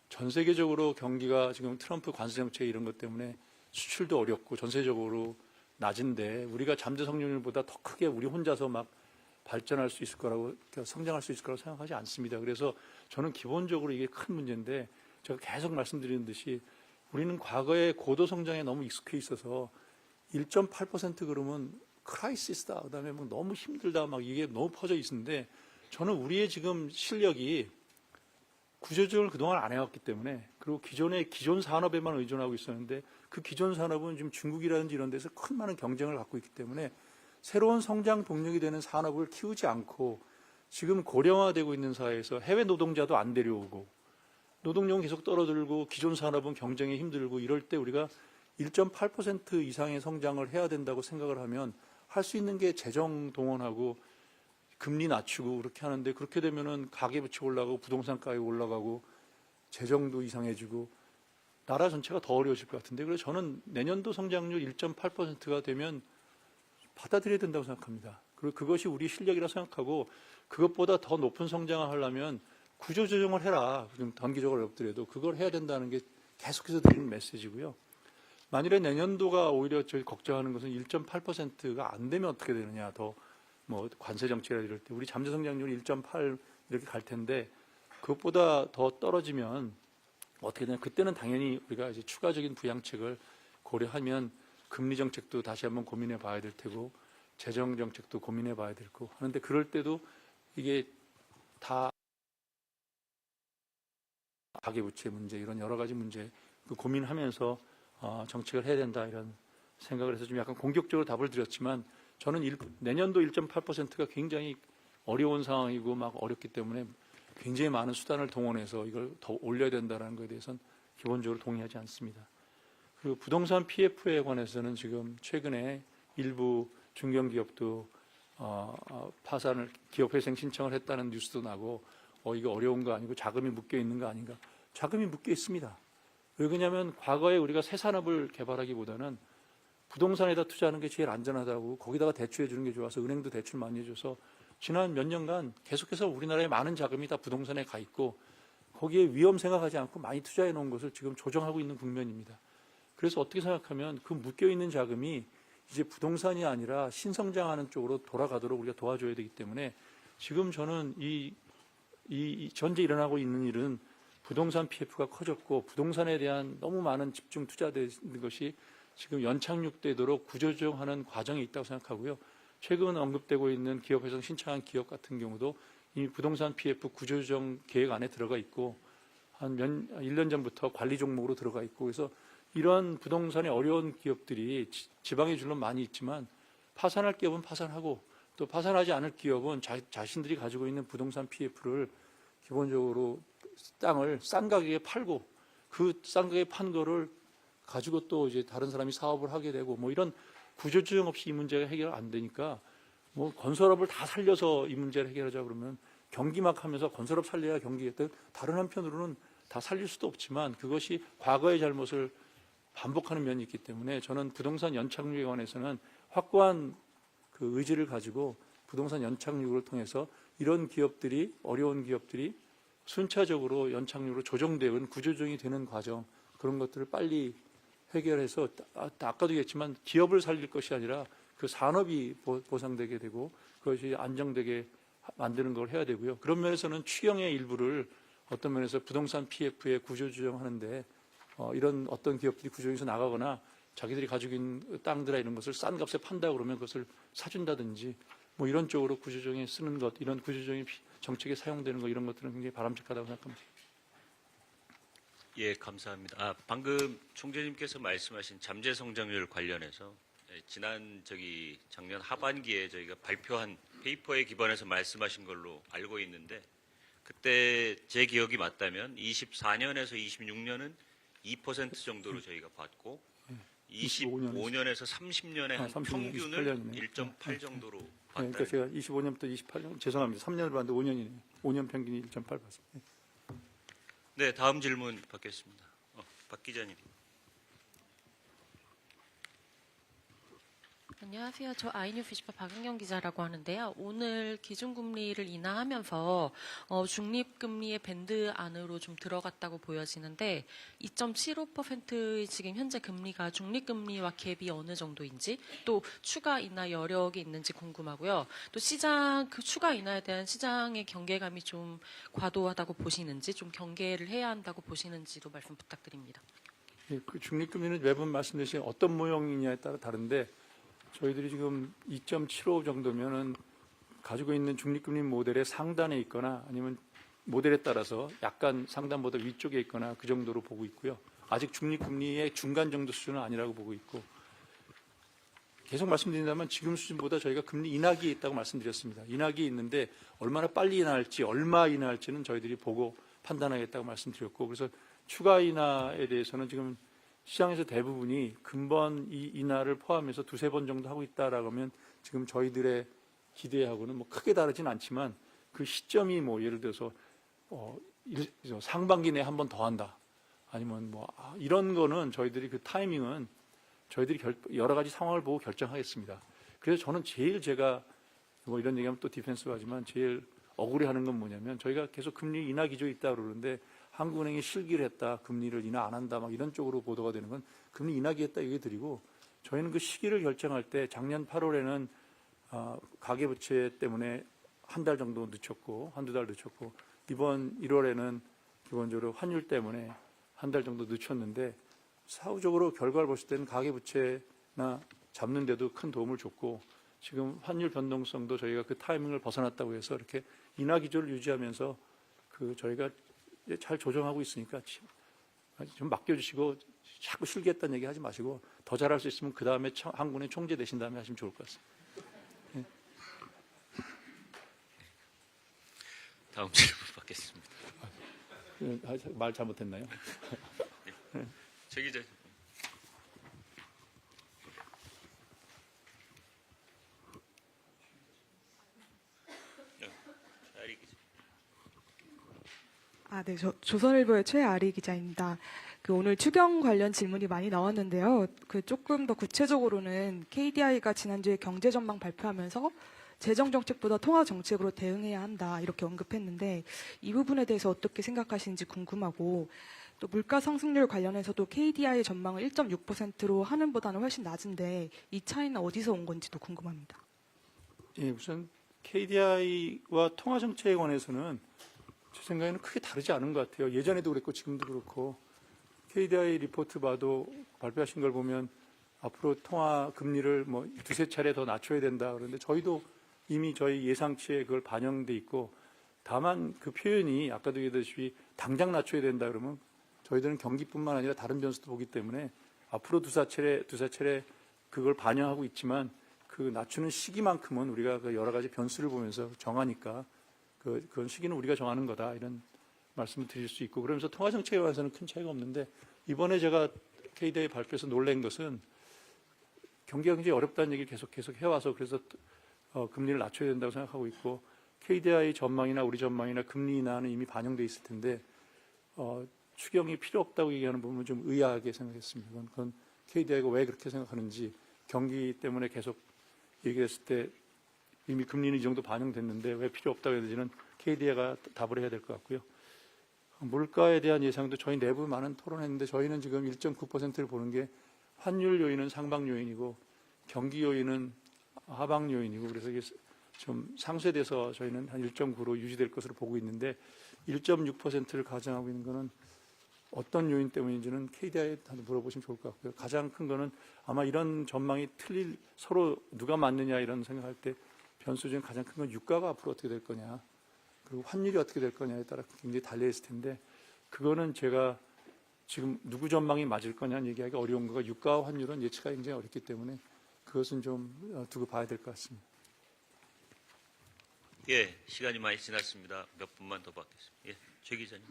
전 세계적으로 경기가 지금 트럼프 관세 정책 이런 것 때문에 수출도 어렵고 전세적으로 낮은데, 우리가 잠재 성장률보다 더 크게 우리 혼자서 막 발전할 수 있을 거라고, 성장할 수 있을 거라고 생각하지 않습니다. 그래서 저는 기본적으로 이게 큰 문제인데, 제가 계속 말씀드리는 듯이 우리는 과거에 고도 성장에 너무 익숙해 있어서 1.8% 그러면 크라이시스다, 그다음에 막 너무 힘들다, 막 이게 너무 퍼져 있는데, 저는 우리의 지금 실력이 구조조정을 그동안 안 해왔기 때문에, 그리고 기존 산업에만 의존하고 있었는데, 그 기존 산업은 지금 중국이라든지 이런 데서 큰 많은 경쟁을 갖고 있기 때문에 새로운 성장 동력이 되는 산업을 키우지 않고, 지금 고령화되고 있는 사회에서 해외 노동자도 안 데려오고 노동력은 계속 떨어들고 기존 산업은 경쟁이 힘들고, 이럴 때 우리가 1.8% 이상의 성장을 해야 된다고 생각을 하면 할 수 있는 게 재정 동원하고 금리 낮추고 그렇게 하는데, 그렇게 되면은 가계부채 올라가고 부동산 가격 올라가고 재정도 이상해지고 나라 전체가 더 어려워질 것 같은데, 그래서 저는 내년도 성장률 1.8%가 되면 받아들여야 된다고 생각합니다. 그리고 그것이 우리 실력이라 생각하고, 그것보다 더 높은 성장을 하려면 구조조정을 해라. 좀 단기적으로 어렵더라도 그걸 해야 된다는 게 계속해서 드리는 메시지고요. 만일에 내년도가 오히려 저희 걱정하는 것은 1.8%가 안 되면 어떻게 되느냐, 더 뭐 관세 정책이라 이럴 때 우리 잠재 성장률이 1.8 이렇게 갈 텐데, 그것보다 더 떨어지면 어떻게 되냐. 그때는 당연히 우리가 이제 추가적인 부양책을 고려하면 금리 정책도 다시 한번 고민해 봐야 될 테고, 재정 정책도 고민해 봐야 될 거고 하는데, 그럴 때도 이게 다 가계부채 문제 이런 여러 가지 문제 고민하면서 정책을 해야 된다, 이런 생각을 해서 좀 약간 공격적으로 답을 드렸지만, 저는 내년도 1.8%가 굉장히 어려운 상황이고 막 어렵기 때문에 굉장히 많은 수단을 동원해서 이걸 더 올려야 된다는 것에 대해서는 기본적으로 동의하지 않습니다. 그리고 부동산 PF에 관해서는 지금 최근에 일부 중견기업도 파산을 기업회생 신청을 했다는 뉴스도 나고, 이거 어려운 거 아니고 자금이 묶여 있는 거 아닌가? 자금이 묶여 있습니다. 왜 그러냐면 과거에 우리가 새 산업을 개발하기보다는 부동산에다 투자하는 게 제일 안전하다고 거기다가 대출해 주는 게 좋아서 은행도 대출 많이 해줘서 지난 몇 년간 계속해서 우리나라에 많은 자금이 다 부동산에 가 있고 거기에 위험 생각하지 않고 많이 투자해 놓은 것을 지금 조정하고 있는 국면입니다. 그래서 어떻게 생각하면 그 묶여 있는 자금이 이제 부동산이 아니라 신성장하는 쪽으로 돌아가도록 우리가 도와줘야 되기 때문에 지금 저는 이 현재 일어나고 있는 일은 부동산 PF가 커졌고 부동산에 대한 너무 많은 집중 투자되는 것이 지금 연착륙되도록 구조조정하는 과정이 있다고 생각하고요. 최근 언급되고 있는 기업회생 신청한 기업 같은 경우도 이 부동산 PF 구조조정 계획 안에 들어가 있고 한 1년 전부터 관리 종목으로 들어가 있고 그래서 이런 부동산에 어려운 기업들이 지방에 물론 많이 있지만 파산할 기업은 파산하고 또 파산하지 않을 기업은 자신들이 가지고 있는 부동산 PF를 기본적으로 땅을 싼 가격에 팔고 그 싼 가격에 판 거를 가지고 또 이제 다른 사람이 사업을 하게 되고 뭐 이런 구조조정 없이 이 문제가 해결 안 되니까 뭐 건설업을 다 살려서 이 문제를 해결하자 그러면 경기막 하면서 건설업 살려야 경기겠다. 다른 한편으로는 다 살릴 수도 없지만 그것이 과거의 잘못을 반복하는 면이 있기 때문에 저는 부동산 연착륙에 관해서는 확고한 그 의지를 가지고 부동산 연착륙을 통해서 이런 기업들이 어려운 기업들이 순차적으로 연착륙으로 조정되는 구조조정이 되는 과정 그런 것들을 빨리 해결해서 아까도 얘기했지만 기업을 살릴 것이 아니라 그 산업이 보상되게 되고 그것이 안정되게 만드는 걸 해야 되고요. 그런 면에서는 추경의 일부를 어떤 면에서 부동산 PF에 구조조정하는데 이런 어떤 기업들이 구조조정에서 나가거나 자기들이 가지고 있는 땅들이나 이런 것을 싼 값에 판다 그러면 그것을 사준다든지 뭐 이런 쪽으로 구조조정에 쓰는 것, 이런 구조조정이 정책에 사용되는 것 이런 것들은 굉장히 바람직하다고 생각합니다. 예, 감사합니다. 방금 총재님께서 말씀하신 잠재 성장률 관련해서 지난 작년 하반기에 저희가 발표한 페이퍼에 기반해서 말씀하신 걸로 알고 있는데 그때 제 기억이 맞다면 24년에서 26년은 2% 정도로 저희가 봤고 25년에서 30년에 한 30년, 평균을 28년이네요. 1.8 정도로 봤다. 그러니까 제가 25년부터 28년 죄송합니다. 3년을 봤는데 5년이네요. 5년 평균이 1.8 봤습니다. 네, 다음 질문 받겠습니다. 박 기자님. 안녕하세요. 저 아이뉴피시파 박은경 기자라고 하는데요. 오늘 기준금리를 인하하면서 중립금리의 밴드 안으로 좀 들어갔다고 보여지는데 2.75%의 지금 현재 금리가 중립금리와 갭이 어느 정도인지 또 추가 인하 여력이 있는지 궁금하고요. 또 그 추가 인하에 대한 시장의 경계감이 좀 과도하다고 보시는지 좀 경계를 해야 한다고 보시는지도 말씀 부탁드립니다. 예, 그 중립금리는 매번 말씀드린 어떤 모형이냐에 따라 다른데 저희들이 지금 2.75 정도면은 가지고 있는 중립금리 모델의 상단에 있거나 아니면 모델에 따라서 약간 상단보다 위쪽에 있거나 그 정도로 보고 있고요. 아직 중립금리의 중간 정도 수준은 아니라고 보고 있고 계속 말씀드린다면 지금 수준보다 저희가 금리 인하기에 있다고 말씀드렸습니다. 인하기에 있는데 얼마나 빨리 인하할지 얼마 인하할지는 저희들이 보고 판단하겠다고 말씀드렸고 그래서 추가 인하에 대해서는 지금 시장에서 대부분이 근본 이 인하를 포함해서 두세 번 정도 하고 있다라고 하면 지금 저희들의 기대하고는 뭐 크게 다르진 않지만 그 시점이 뭐 예를 들어서 상반기 내에 한 번 더 한다. 아니면 뭐 이런 거는 저희들이 그 타이밍은 저희들이 여러 가지 상황을 보고 결정하겠습니다. 그래서 저는 제일 제가 뭐 이런 얘기하면 또 디펜스가 하지만 제일 억울해하는 건 뭐냐면 저희가 계속 금리 인하 기조에 있다 그러는데 한국은행이 실기를 했다, 금리를 인하 안 한다, 막 이런 쪽으로 보도가 되는 건 금리 인하기 했다 얘기 드리고 저희는 그 시기를 결정할 때 작년 8월에는 가계부채 때문에 한 달 정도 늦췄고 한두 달 늦췄고 이번 1월에는 기본적으로 환율 때문에 한 달 정도 늦췄는데 사후적으로 결과를 봤을 때는 가계부채나 잡는 데도 큰 도움을 줬고 지금 환율 변동성도 저희가 그 타이밍을 벗어났다고 해서 이렇게 인하 기조를 유지하면서 그 저희가 잘 조정하고 있으니까 좀 맡겨주시고 자꾸 실기했다는 얘기 하지 마시고 더 잘할 수 있으면 그 다음에 한국은행 총재 되신 다음에 하시면 좋을 것 같습니다. 네. 다음 질문 받겠습니다. 말 잘못했나요? 네. 제 기자. 네, 조선일보의 최아리 기자입니다. 오늘 추경 관련 질문이 많이 나왔는데요. 조금 더 구체적으로는 KDI가 지난주에 경제 전망 발표하면서 재정 정책보다 통화 정책으로 대응해야 한다 이렇게 언급했는데 이 부분에 대해서 어떻게 생각하시는지 궁금하고 또 물가 상승률 관련해서도 KDI 전망을 1.6%로 하는보다는 훨씬 낮은데 이 차이는 어디서 온 건지도 궁금합니다. 예, 우선 KDI와 통화 정책에 관해서는 제 생각에는 크게 다르지 않은 것 같아요. 예전에도 그랬고 지금도 그렇고 KDI 리포트 봐도 발표하신 걸 보면 앞으로 통화 금리를 뭐 두세 차례 더 낮춰야 된다 그러는데 저희도 이미 저희 예상치에 그걸 반영돼 있고 다만 그 표현이 아까도 얘기했듯이 당장 낮춰야 된다 그러면 저희들은 경기뿐만 아니라 다른 변수도 보기 때문에 앞으로 두세 차례 그걸 반영하고 있지만 그 낮추는 시기만큼은 우리가 그 여러 가지 변수를 보면서 정하니까 그건 시기는 우리가 정하는 거다 이런 말씀을 드릴 수 있고 그러면서 통화 정책에 관해서는 큰 차이가 없는데 이번에 제가 KDI 발표에서 놀란 것은 경기가 굉장히 어렵다는 얘기를 계속 해와서 그래서 금리를 낮춰야 된다고 생각하고 있고 KDI 전망이나 우리 전망이나 금리 인하는 이미 반영돼 있을 텐데 추경이 필요 없다고 얘기하는 부분은 좀 의아하게 생각했습니다. 그건 KDI가 왜 그렇게 생각하는지 경기 때문에 계속 얘기했을 때 이미 금리는 이 정도 반영됐는데 왜 필요 없다고 해야 되지는 KDI가 답을 해야 될 것 같고요. 물가에 대한 예상도 저희 내부 많은 토론했는데 저희는 지금 1.9%를 보는 게 환율 요인은 상방 요인이고 경기 요인은 하방 요인이고 그래서 이게 좀 상쇄돼서 저희는 한 1.9로 유지될 것으로 보고 있는데 1.6%를 가정하고 있는 것은 어떤 요인 때문인지는 KDI한테 물어보시면 좋을 것 같고요. 가장 큰 거는 아마 이런 전망이 서로 누가 맞느냐 이런 생각할 때 변수 중에 가장 큰 건 유가가 앞으로 어떻게 될 거냐 그리고 환율이 어떻게 될 거냐에 따라 굉장히 달려있을 텐데 그거는 제가 지금 누구 전망이 맞을 거냐는 얘기하기 어려운 거가 유가와 환율은 예측하기 굉장히 어렵기 때문에 그것은 좀 두고 봐야 될 것 같습니다. 예, 시간이 많이 지났습니다. 몇 분만 더 받겠습니다. 예, 최 기자님.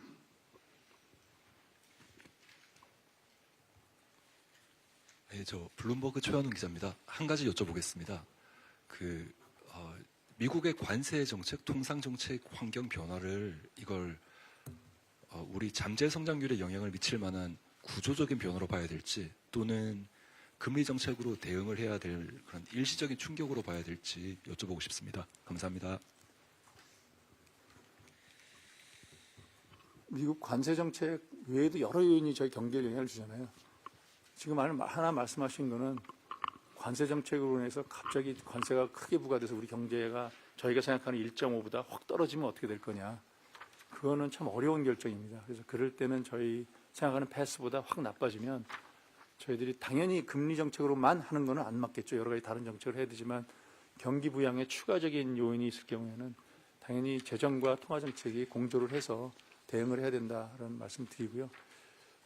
네, 저 블룸버그 최현웅 기자입니다. 한 가지 여쭤보겠습니다. 미국의 관세 정책, 통상 정책, 환경 변화를 이걸 우리 잠재 성장률에 영향을 미칠 만한 구조적인 변화로 봐야 될지 또는 금리 정책으로 대응을 해야 될 그런 일시적인 충격으로 봐야 될지 여쭤보고 싶습니다. 감사합니다. 미국 관세 정책 외에도 여러 요인이 저희 경기에 영향을 주잖아요. 지금 하나 말씀하신 거는 관세 정책으로 인해서 갑자기 관세가 크게 부과돼서 우리 경제가 저희가 생각하는 1.5보다 확 떨어지면 어떻게 될 거냐. 그거는 참 어려운 결정입니다. 그래서 그럴 때는 저희 생각하는 패스보다 확 나빠지면 저희들이 당연히 금리 정책으로만 하는 거는 안 맞겠죠. 여러 가지 다른 정책을 해야 되지만 경기 부양에 추가적인 요인이 있을 경우에는 당연히 재정과 통화 정책이 공조를 해서 대응을 해야 된다는 말씀 드리고요.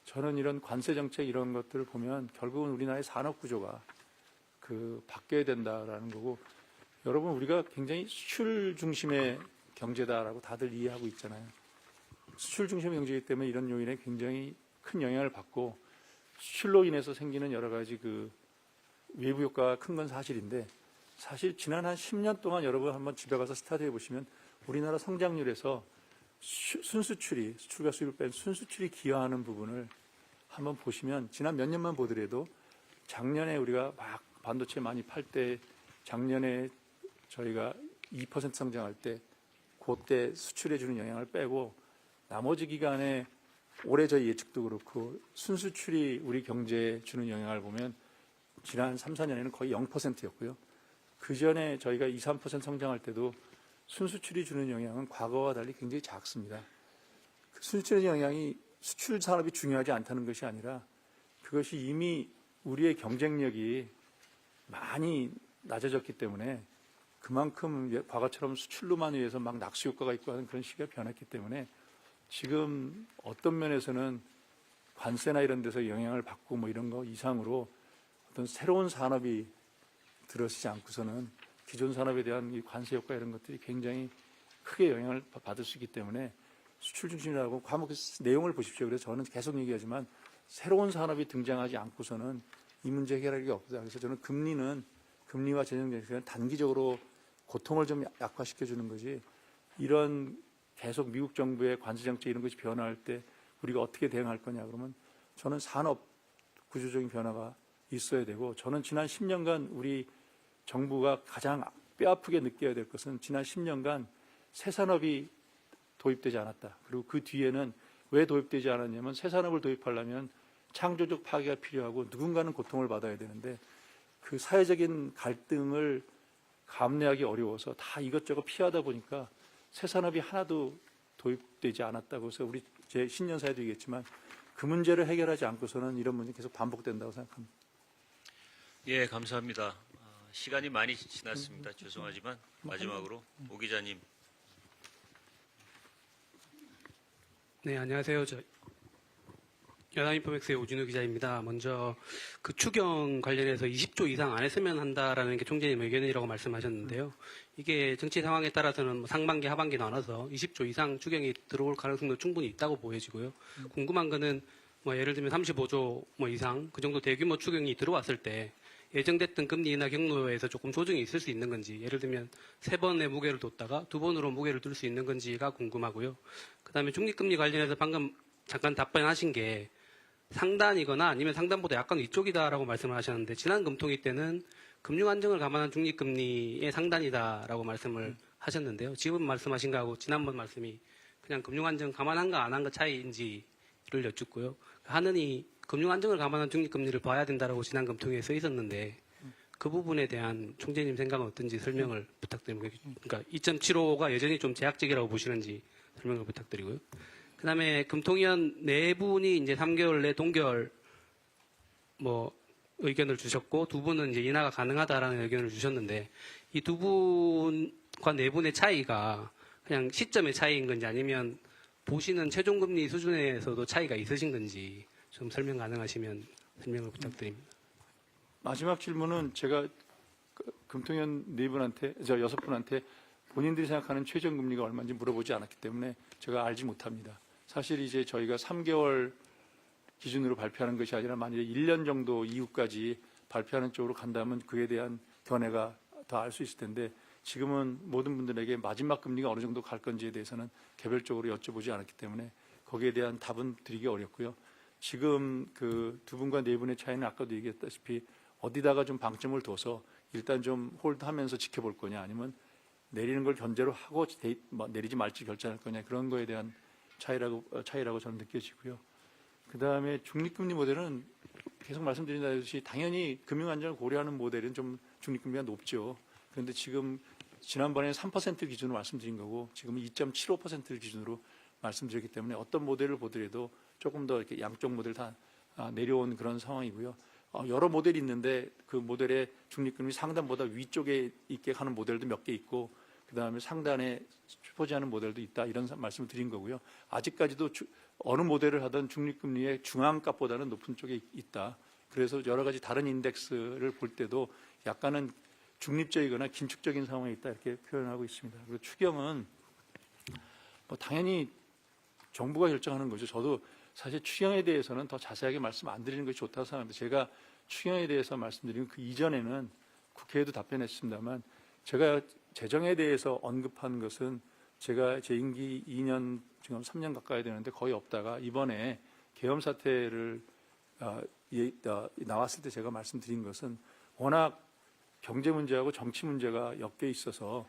저는 이런 관세 정책 이런 것들을 보면 결국은 우리나라의 산업 구조가 바뀌어야 된다라는 거고 여러분 우리가 굉장히 수출 중심의 경제다라고 다들 이해하고 있잖아요. 수출 중심의 경제이기 때문에 이런 요인에 굉장히 큰 영향을 받고 수출로 인해서 생기는 여러 가지 외부 효과가 큰 건 사실인데 사실 지난 한 10년 동안 여러분 한번 집에 가서 스타트해 보시면 우리나라 성장률에서 순수출이 수출과 수입을 뺀 순수출이 기여하는 부분을 한번 보시면 지난 몇 년만 보더라도 작년에 우리가 막 반도체 많이 팔 때 작년에 저희가 2% 성장할 때 그때 수출에 주는 영향을 빼고 나머지 기간에 올해 저희 예측도 그렇고 순수출이 우리 경제에 주는 영향을 보면 지난 3, 4년에는 거의 0%였고요. 그 전에 저희가 2, 3% 성장할 때도 순수출이 주는 영향은 과거와 달리 굉장히 작습니다. 그 순수출의 영향이 수출 산업이 중요하지 않다는 것이 아니라 그것이 이미 우리의 경쟁력이 많이 낮아졌기 때문에 그만큼 과거처럼 수출로만 위해서 막 낙수 효과가 있고 하는 그런 시기가 변했기 때문에 지금 어떤 면에서는 관세나 이런 데서 영향을 받고 뭐 이런 거 이상으로 어떤 새로운 산업이 들어서지 않고서는 기존 산업에 대한 이 관세 효과 이런 것들이 굉장히 크게 영향을 받을 수 있기 때문에 수출 중심이라고 과목 내용을 보십시오. 그래서 저는 계속 얘기하지만 새로운 산업이 등장하지 않고서는 이 문제 해결할 게 없다. 그래서 저는 금리와 재정 정책은 단기적으로 고통을 좀 약화시켜 주는 거지 이런 계속 미국 정부의 관세 정책 이런 것이 변화할 때 우리가 어떻게 대응할 거냐 그러면 저는 산업 구조적인 변화가 있어야 되고 저는 지난 10년간 우리 정부가 가장 뼈아프게 느껴야 될 것은 지난 10년간 새 산업이 도입되지 않았다. 그리고 그 뒤에는 왜 도입되지 않았냐면 새 산업을 도입하려면 창조적 파괴가 필요하고 누군가는 고통을 받아야 되는데 그 사회적인 갈등을 감내하기 어려워서 다 이것저것 피하다 보니까 새 산업이 하나도 도입되지 않았다고 해서 우리 제 신년사에도 얘기했지만 그 문제를 해결하지 않고서는 이런 문제 계속 반복된다고 생각합니다. 예, 감사합니다. 시간이 많이 지났습니다. 죄송하지만 마지막으로 오 기자님. 네, 안녕하세요. 연합인포맥스의 오진우 기자입니다. 먼저 그 추경 관련해서 20조 이상 안 했으면 한다라는 게 총재님 의견이라고 말씀하셨는데요. 이게 정치 상황에 따라서는 뭐 상반기, 하반기 나눠서 20조 이상 추경이 들어올 가능성도 충분히 있다고 보여지고요. 궁금한 거는 뭐 예를 들면 35조 뭐 이상 그 정도 대규모 추경이 들어왔을 때 예정됐던 금리 인하 경로에서 조금 조정이 있을 수 있는 건지, 예를 들면 3번의 무게를 뒀다가 2번으로 무게를 둘 수 있는 건지가 궁금하고요. 그다음에 중립금리 관련해서 방금 잠깐 답변하신 게 상단이거나 아니면 상단보다 약간 위쪽이다라고 말씀을 하셨는데, 지난 금통위 때는 금융 안정을 감안한 중립금리의 상단이다라고 말씀을 하셨는데요. 지금 말씀하신 거하고 지난번 말씀이 그냥 금융 안정 감안한가 안 한 거 차이인지를 여쭙고요. 하느니 금융 안정을 감안한 중립금리를 봐야 된다라고 지난 금통위에 써 있었는데 그 부분에 대한 총재님 생각은 어떤지 설명을 부탁드립니다. 그러니까 2.75가 여전히 좀 제약적이라고 보시는지 설명을 부탁드리고요. 그다음에 금통위원 네 분이 이제 3개월 내 동결 뭐 의견을 주셨고, 두 분은 이제 인하가 가능하다라는 의견을 주셨는데, 이 두 분과 네 분의 차이가 그냥 시점의 차이인 건지 아니면 보시는 최종금리 수준에서도 차이가 있으신 건지 좀 설명 가능하시면 설명을 부탁드립니다. 마지막 질문은 제가 금통위원 네 분한테, 여섯 분한테 본인들이 생각하는 최저금리가 얼마인지 물어보지 않았기 때문에 제가 알지 못합니다. 사실 이제 저희가 3개월 기준으로 발표하는 것이 아니라 만약에 1년 정도 이후까지 발표하는 쪽으로 간다면 그에 대한 견해가 더 알 수 있을 텐데, 지금은 모든 분들에게 마지막 금리가 어느 정도 갈 건지에 대해서는 개별적으로 여쭤보지 않았기 때문에 거기에 대한 답은 드리기 어렵고요. 지금 그 두 분과 네 분의 차이는 아까도 얘기했다시피 어디다가 좀 방점을 둬서 일단 좀 홀드하면서 지켜볼 거냐, 아니면 내리는 걸 견제로 하고 내리지 말지 결정할 거냐, 그런 거에 대한 차이라고 저는 느껴지고요. 그 다음에 중립금리 모델은 계속 말씀드린다듯이 당연히 금융 안정을 고려하는 모델은 좀 중립금리가 높죠. 그런데 지금 지난번에 3% 기준으로 말씀드린 거고 지금은 2.75%를 기준으로 말씀드렸기 때문에 어떤 모델을 보더라도 조금 더 이렇게 양쪽 모델 다 내려온 그런 상황이고요. 여러 모델이 있는데 그 모델의 중립금리 상단보다 위쪽에 있게 하는 모델도 몇 개 있고, 그 다음에 상단에 추포지하는 모델도 있다, 이런 말씀을 드린 거고요. 아직까지도 어느 모델을 하든 중립금리의 중앙값보다는 높은 쪽에 있다. 그래서 여러 가지 다른 인덱스를 볼 때도 약간은 중립적이거나 긴축적인 상황에 있다, 이렇게 표현하고 있습니다. 그리고 추경은 뭐 당연히 정부가 결정하는 거죠. 저도 사실 추경에 대해서는 더 자세하게 말씀 안 드리는 것이 좋다고 생각합니다. 제가 추경에 대해서 말씀드린 그 이전에는 국회에도 답변했습니다만, 제가 재정에 대해서 언급한 것은 제가 제 임기 2년, 지금 3년 가까이 되는데 거의 없다가 이번에 계엄 사태를 나왔을 때 제가 말씀드린 것은 워낙 경제 문제하고 정치 문제가 엮여 있어서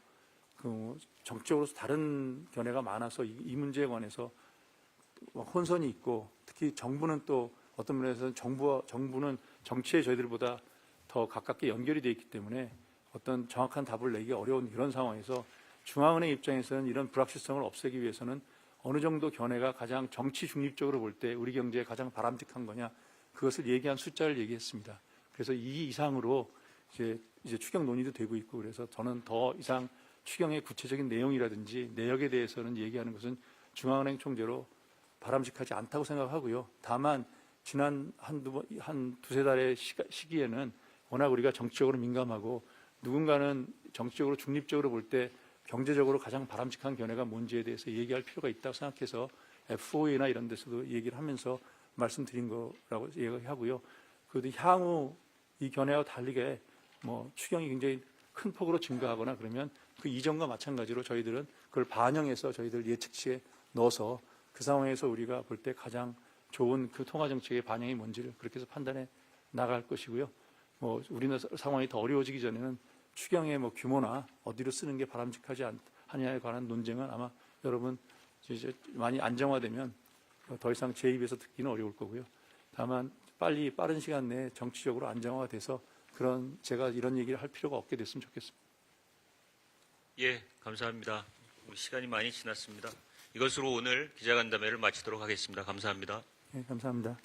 그 정치적으로 다른 견해가 많아서 이 문제에 관해서 혼선이 있고, 특히 정부는 또 어떤 면에서는 정부는 정치에 저희들보다 더 가깝게 연결이 되어 있기 때문에 어떤 정확한 답을 내기 어려운 그런 상황에서 중앙은행 입장에서는 이런 불확실성을 없애기 위해서는 어느 정도 견해가 가장 정치 중립적으로 볼 때 우리 경제에 가장 바람직한 거냐, 그것을 얘기한 숫자를 얘기했습니다. 그래서 이 이상으로 이제 추경 논의도 되고 있고, 그래서 저는 더 이상 추경의 구체적인 내용이라든지 내역에 대해서는 얘기하는 것은 중앙은행 총재로 바람직하지 않다고 생각하고요. 다만 지난 한 두세 달의 시기에는 워낙 우리가 정치적으로 민감하고 누군가는 정치적으로 중립적으로 볼 때 경제적으로 가장 바람직한 견해가 뭔지에 대해서 얘기할 필요가 있다고 생각해서 FOA나 이런 데서도 얘기를 하면서 말씀드린 거라고 얘기하고요. 그래도 향후 이 견해와 달리게 뭐 추경이 굉장히 큰 폭으로 증가하거나 그러면 그 이전과 마찬가지로 저희들은 그걸 반영해서 저희들 예측치에 넣어서 그 상황에서 우리가 볼 때 가장 좋은 그 통화 정책의 반영이 뭔지를 그렇게 해서 판단해 나갈 것이고요. 뭐 우리나라 상황이 더 어려워지기 전에는 추경의 뭐 규모나 어디로 쓰는 게 바람직하지 않느냐에 관한 논쟁은 아마 여러분 이제 많이 안정화되면 더 이상 제 입에서 듣기는 어려울 거고요. 다만 빠른 시간 내에 정치적으로 안정화돼서 그런 제가 이런 얘기를 할 필요가 없게 됐으면 좋겠습니다. 예, 감사합니다. 시간이 많이 지났습니다. 이것으로 오늘 기자간담회를 마치도록 하겠습니다. 감사합니다. 네, 감사합니다.